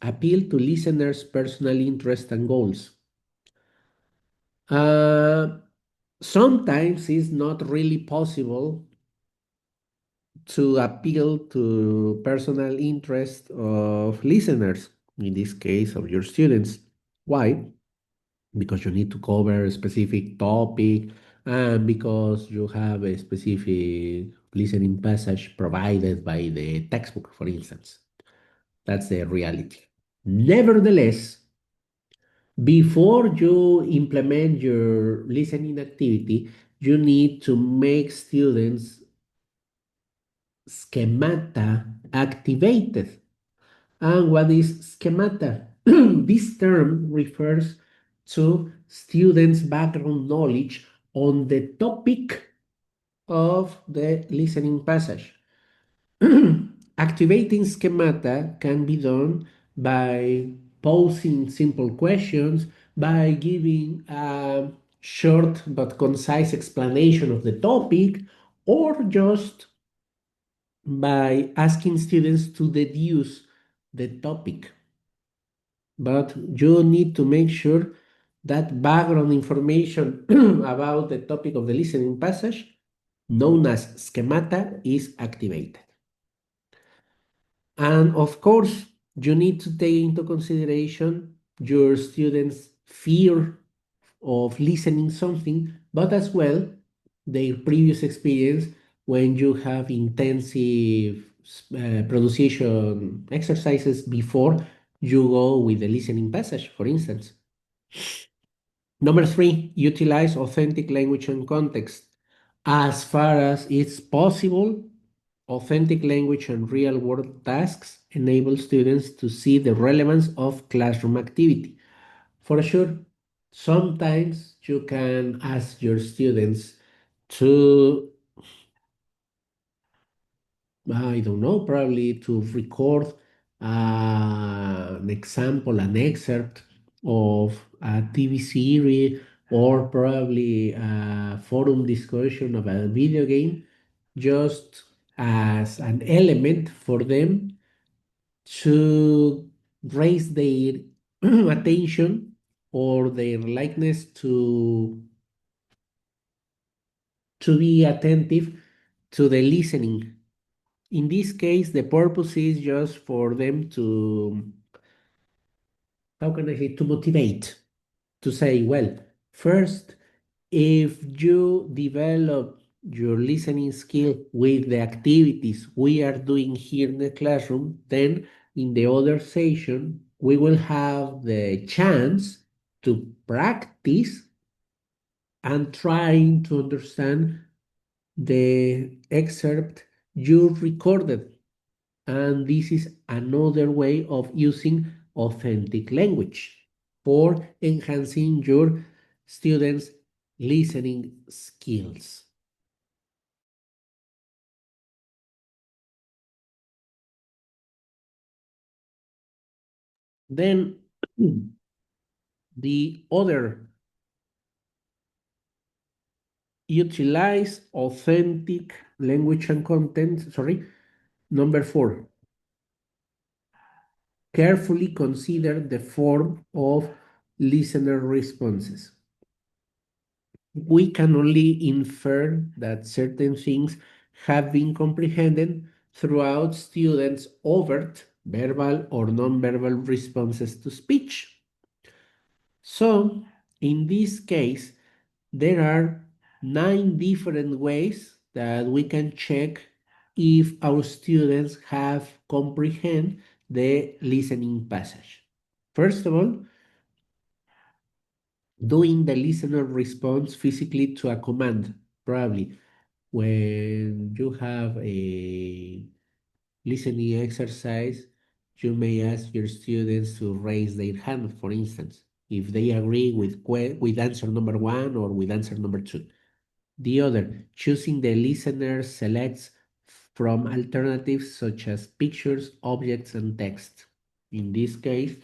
Appeal to listeners' personal interests and goals. Uh, Sometimes it's not really possible to appeal to personal interest of listeners, in this case of your students. Why? Because you need to cover a specific topic and because you have a specific listening passage provided by the textbook, for instance. That's the reality. Nevertheless, before you implement your listening activity, you need to make students schemata activated. And what is schemata? This term refers to students' background knowledge on the topic of the listening passage. Activating schemata can be done by posing simple questions, by giving a short but concise explanation of the topic, or just by asking students to deduce the topic. But you need to make sure that background information about the topic of the listening passage, known as schemata, is activated. And of course, you need to take into consideration your students' fear of listening something, but as well their previous experience when you have intensive pronunciation exercises before you go with the listening passage, for instance. Number three, utilize authentic language and context. As far as it's possible, authentic language and real world tasks enable students to see the relevance of classroom activity. For sure, sometimes you can ask your students to, I don't know, probably to record an example, an excerpt of a TV series, or probably a forum discussion of a video game, just as an element for them to raise their attention or their likeness to be attentive to the listening. In this case, the purpose is just for them to, how can I say, to motivate, to say, well, first, if you develop your listening skill with the activities we are doing here in the classroom, then in the other session, we will have the chance to practice and trying to understand the excerpt you recorded. And this is another way of using authentic language for enhancing your students' listening skills. Then the other, utilize authentic language and content. Sorry. Number four, carefully consider the form of listener responses. We can only infer that certain things have been comprehended throughout students' overt verbal or nonverbal responses to speech. So, in this case, there are 9 different ways that we can check if our students have comprehend the listening passage. First of all, doing the listener response physically to a command, probably when you have a listening exercise, you may ask your students to raise their hand, for instance, if they agree with answer number one or with answer number two. The other, choosing the listener selects from alternatives such as pictures, objects, and text. In this case,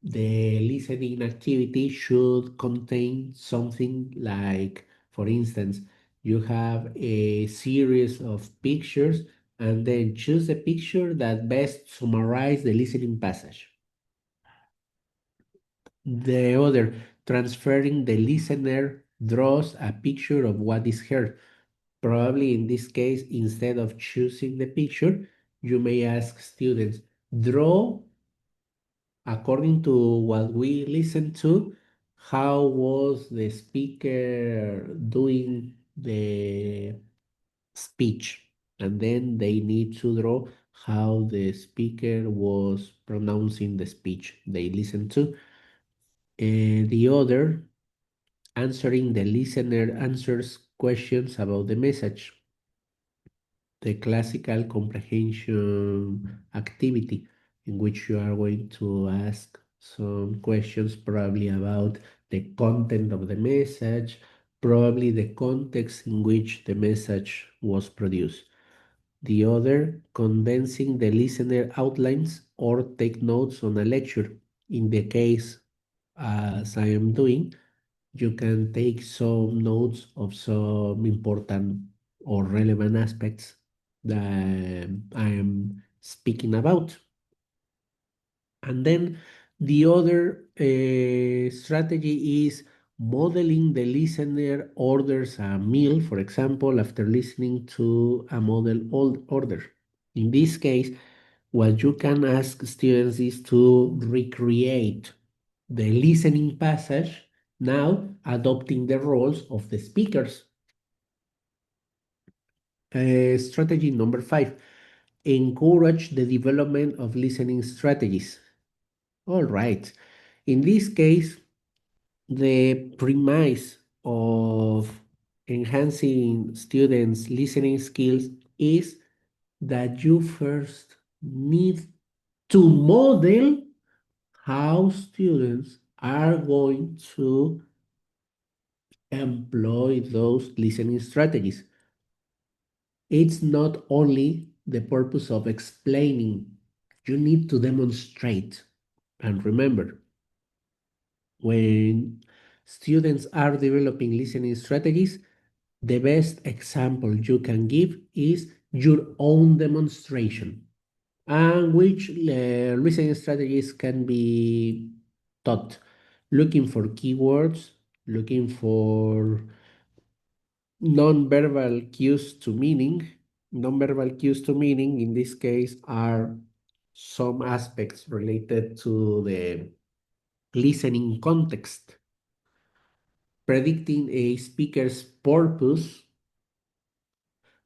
the listening activity should contain something like, for instance, you have a series of pictures and then choose a picture that best summarize the listening passage. The other, transferring the listener draws a picture of what is heard. Probably in this case, instead of choosing the picture, you may ask students, draw according to what we listened to, how was the speaker doing the speech? And then they need to draw how the speaker was pronouncing the speech they listened to. The other, answering the listener answers questions about the message, the classical comprehension activity in which you are going to ask some questions probably about the content of the message, probably the context in which the message was produced. The other, condensing the listener outlines or take notes on a lecture. In the case as I am doing, You can take some notes of some important or relevant aspects that I am speaking about. And then the other strategy is modeling. The listener orders a meal, for example, after listening to a model order. In this case, what you can ask students is to recreate the listening passage, now adopting the roles of the speakers. Strategy number 5, encourage the development of listening strategies. All right. In this case, the premise of enhancing students' listening skills is that you first need to model how students are going to employ those listening strategies. It's not only the purpose of explaining, you need to demonstrate. And remember, when students are developing listening strategies, the best example you can give is your own demonstration, and which listening strategies can be taught. Looking for keywords, looking for non-verbal cues to meaning. Non-verbal cues to meaning in this case are some aspects related to the listening context, predicting a speaker's purpose,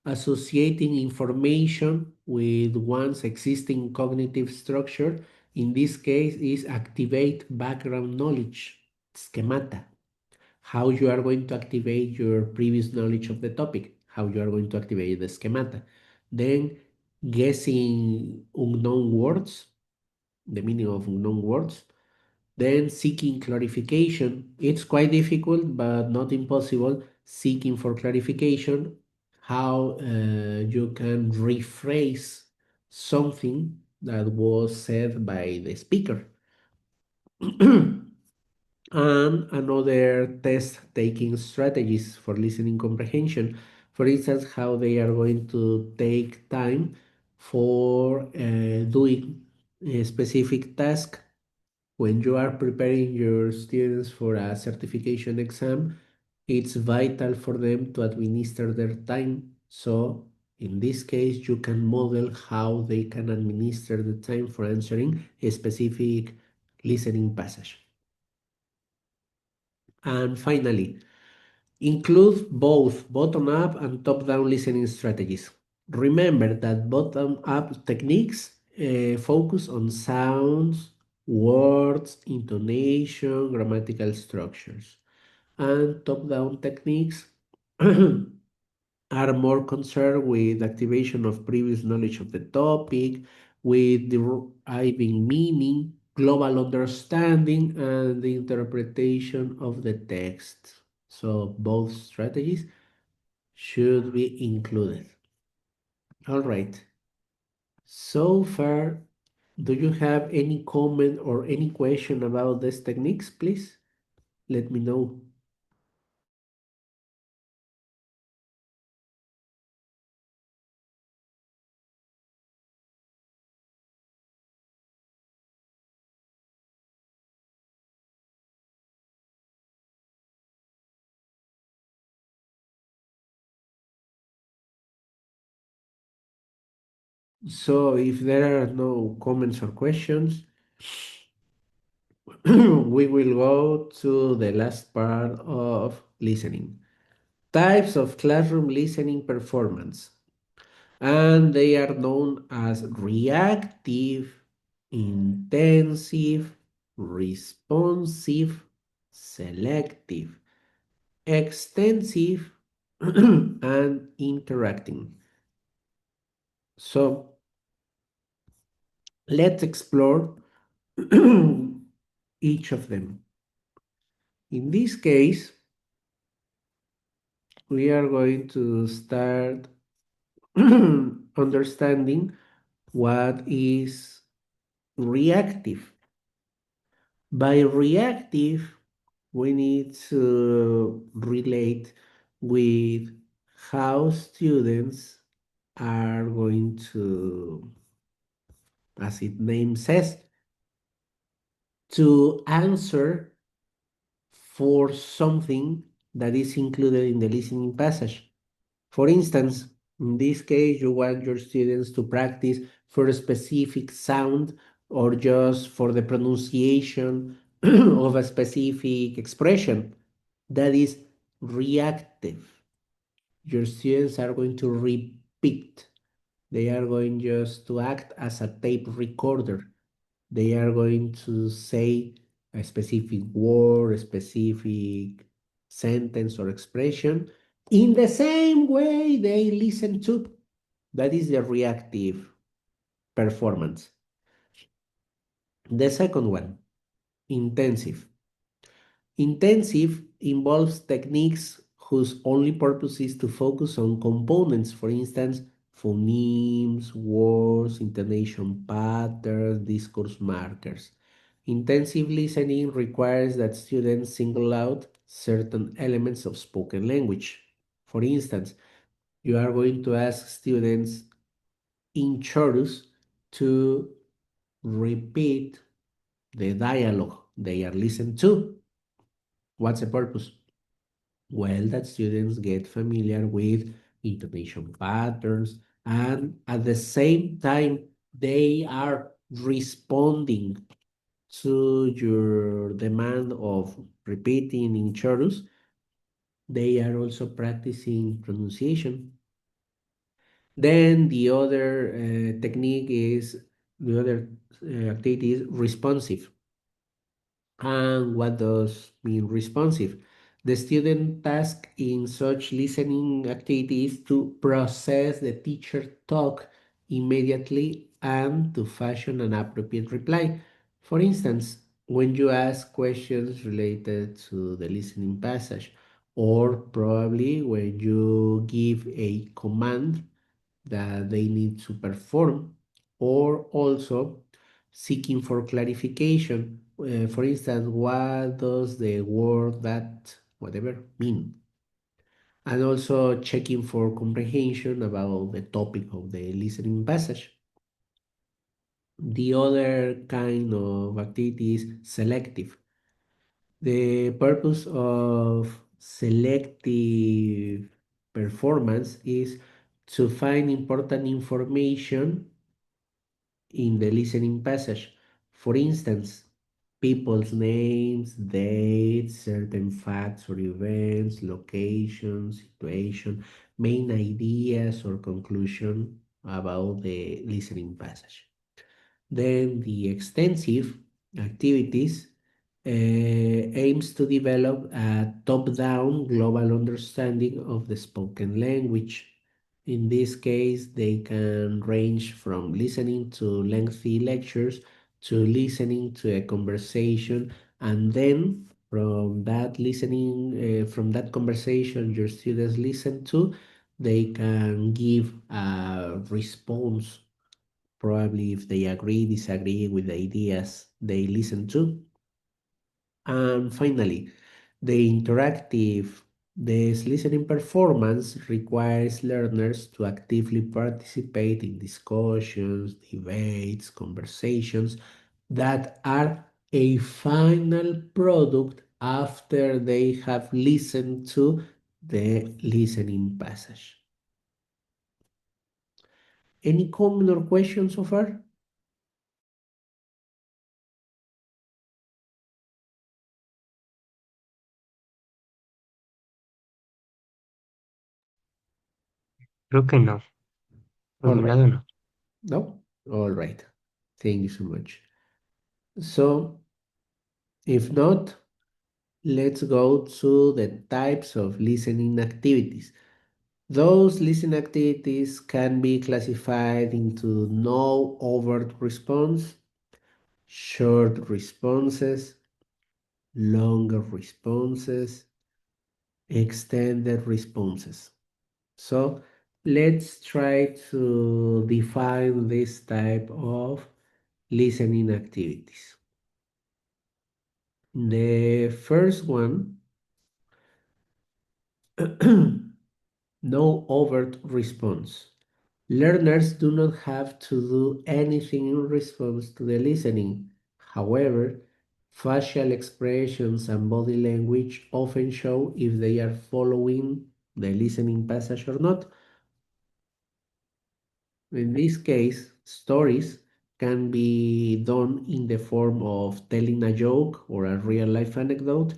associating information with one's existing cognitive structure. In this case, is activate background knowledge, schemata. How you are going to activate your previous knowledge of the topic, how you are going to activate the schemata. Then guessing unknown words, the meaning of unknown words. Then seeking clarification. It's quite difficult, but not impossible. Seeking for clarification, how you can rephrase something that was said by the speaker. And another test taking strategies for listening comprehension. For instance, how they are going to take time for doing a specific task. When you are preparing your students for a certification exam, it's vital for them to administer their time. So, in this case, you can model how they can administer the time for answering a specific listening passage. And finally, include both bottom-up and top-down listening strategies. Remember that bottom-up techniques focus on sounds, words, intonation, grammatical structures, and top-down techniques are more concerned with activation of previous knowledge of the topic, with deriving meaning, global understanding, and the interpretation of the text. So both strategies should be included. All right. So far, do you have any comment or any question about these techniques, please? Let me know. So if there are no comments or questions, we will go to the last part of listening. Types of classroom listening performance. And they are known as reactive, intensive, responsive, selective, extensive, and interacting. So let's explore each of them. In this case, we are going to start understanding what is reactive. By reactive, we need to relate with how students are going to, as its name says, to answer for something that is included in the listening passage. For instance, in this case, you want your students to practice for a specific sound or just for the pronunciation of a specific expression that is reactive. Your students are going to repeat. They are going just to act as a tape recorder. They are going to say a specific word, a specific sentence or expression in the same way they listen to. That is the reactive performance. The second one, intensive. Intensive involves techniques whose only purpose is to focus on components, for instance, phonemes, words, intonation patterns, discourse markers. Intensive listening requires that students single out certain elements of spoken language. For instance, you are going to ask students in chorus to repeat the dialogue they are listening to. What's the purpose? Well, that students get familiar with intonation patterns and at the same time they are responding to your demand of repeating in chorus, they are also practicing pronunciation. Then the other activity is responsive. And what does mean responsive? The student task in such listening activities to process the teacher talk immediately and to fashion an appropriate reply. For instance, when you ask questions related to the listening passage, or probably when you give a command that they need to perform, or also seeking for clarification. For instance, what does the word that whatever mean? And also checking for comprehension about the topic of the listening passage. The other kind of activity is selective. The purpose of selective performance is to find important information in the listening passage. For instance, people's names, dates, certain facts or events, locations, situation, main ideas or conclusion about the listening passage. Then the extensive activities aims to develop a top-down global understanding of the spoken language. In this case, they can range from listening to lengthy lectures to listening to a conversation, and then from that conversation your students listen to, they can give a response, probably if they agree, disagree with the ideas they listen to. And finally, the interactive, this listening performance requires learners to actively participate in discussions, debates, conversations that are a final product after they have listened to the listening passage. Any comment or question so far? Creo que no, por All mi right. lado no. No? All right. Thank you so much. So, if not, let's go to the types of listening activities. Those listening activities can be classified into no overt response, short responses, longer responses, extended responses. So let's try to define this type of listening activities. The first one, no overt response. Learners do not have to do anything in response to the listening. However, facial expressions and body language often show if they are following the listening passage or not. In this case, stories can be done in the form of telling a joke or a real life anecdote,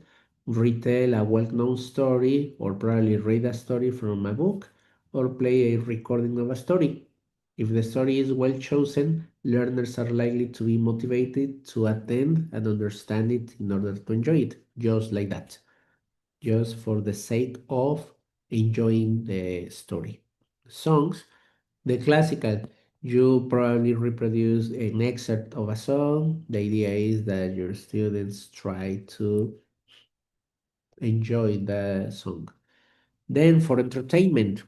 retell a well known story, or probably read a story from a book, or play a recording of a story. If the story is well chosen, learners are likely to be motivated to attend and understand it in order to enjoy it, just like that, just for the sake of enjoying the story. Songs, the classical, you probably reproduce an excerpt of a song. The idea is that your students try to enjoy the song. Then for entertainment,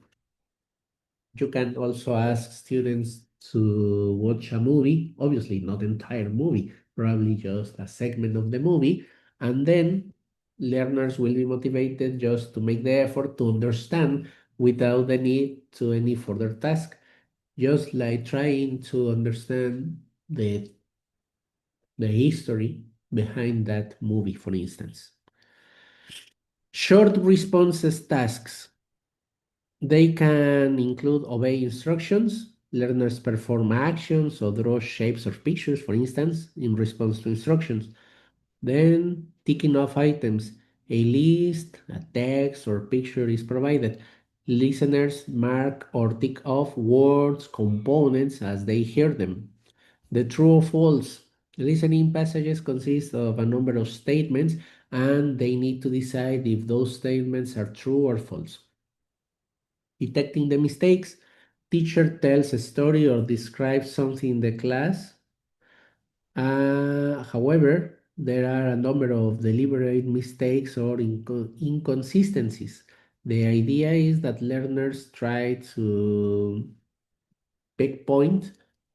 you can also ask students to watch a movie, obviously not the entire movie, probably just a segment of the movie, and then learners will be motivated just to make the effort to understand without the need to any further task, just like trying to understand the history behind that movie, for instance. Short responses tasks. They can include obey instructions, learners perform actions or draw shapes or pictures, for instance, in response to instructions. Then ticking off items. A list, a text, or picture is provided. Listeners mark or tick off words, components as they hear them. The true or false. Listening passages consist of a number of statements and they need to decide if those statements are true or false. Detecting the mistakes. Teacher tells a story or describes something in the class. However, there are a number of deliberate mistakes or inconsistencies. The idea is that learners try to pick point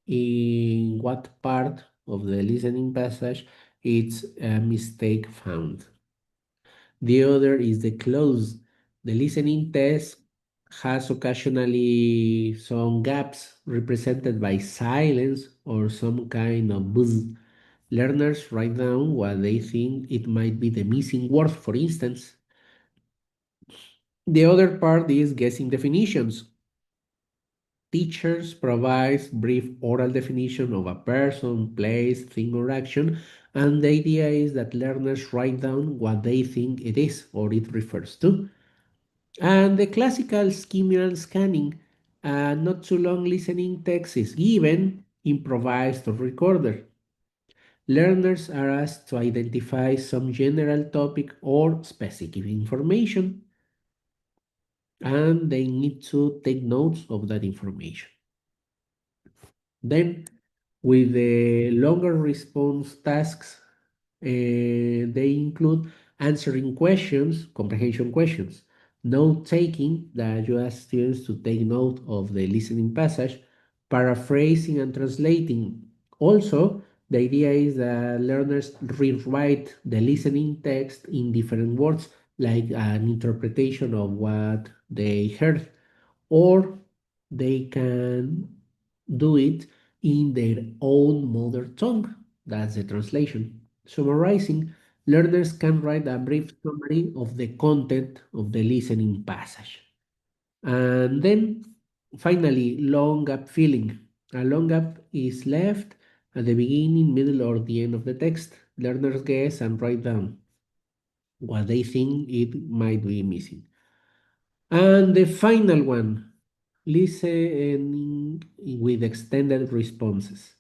in what part of the listening passage it's a mistake found. The other is the close. The listening test has occasionally some gaps represented by silence or some kind of buzz. Learners write down what they think it might be the missing word, for instance. The other part is guessing definitions. Teachers provides brief oral definition of a person, place, thing, or action, and the idea is that learners write down what they think it is or it refers to. And the classical schema scanning, not too long listening text is given, improvised or recorded. Learners are asked to identify some general topic or specific information, and they need to take notes of that information. Then, with the longer response tasks, they include answering questions, comprehension questions, note taking, that you ask students to take note of the listening passage, paraphrasing and translating. Also, the idea is that learners rewrite the listening text in different words, like an interpretation of what they heard, or they can do it in their own mother tongue. That's the translation. Summarizing, learners can write a brief summary of the content of the listening passage. And then finally, long gap filling. A long gap is left at the beginning, middle, or the end of the text. Learners guess and write down what they think it might be missing. And the final one, listening with extended responses.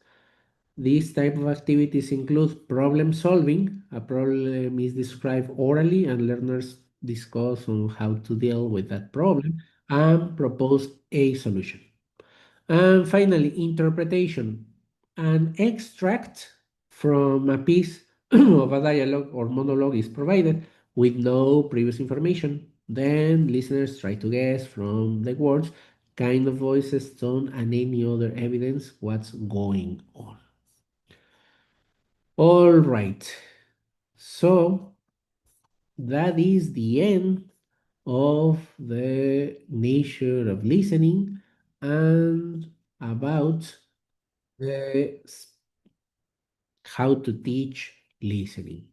These type of activities include problem solving. A problem is described orally and learners discuss on how to deal with that problem and propose a solution. And finally, interpretation. An extract from a piece of a dialogue or monologue is provided with no previous information. Then listeners try to guess from the words, kind of voices, tone, and any other evidence what's going on. All right. So that is the end of the nature of listening and about the how to teach listening.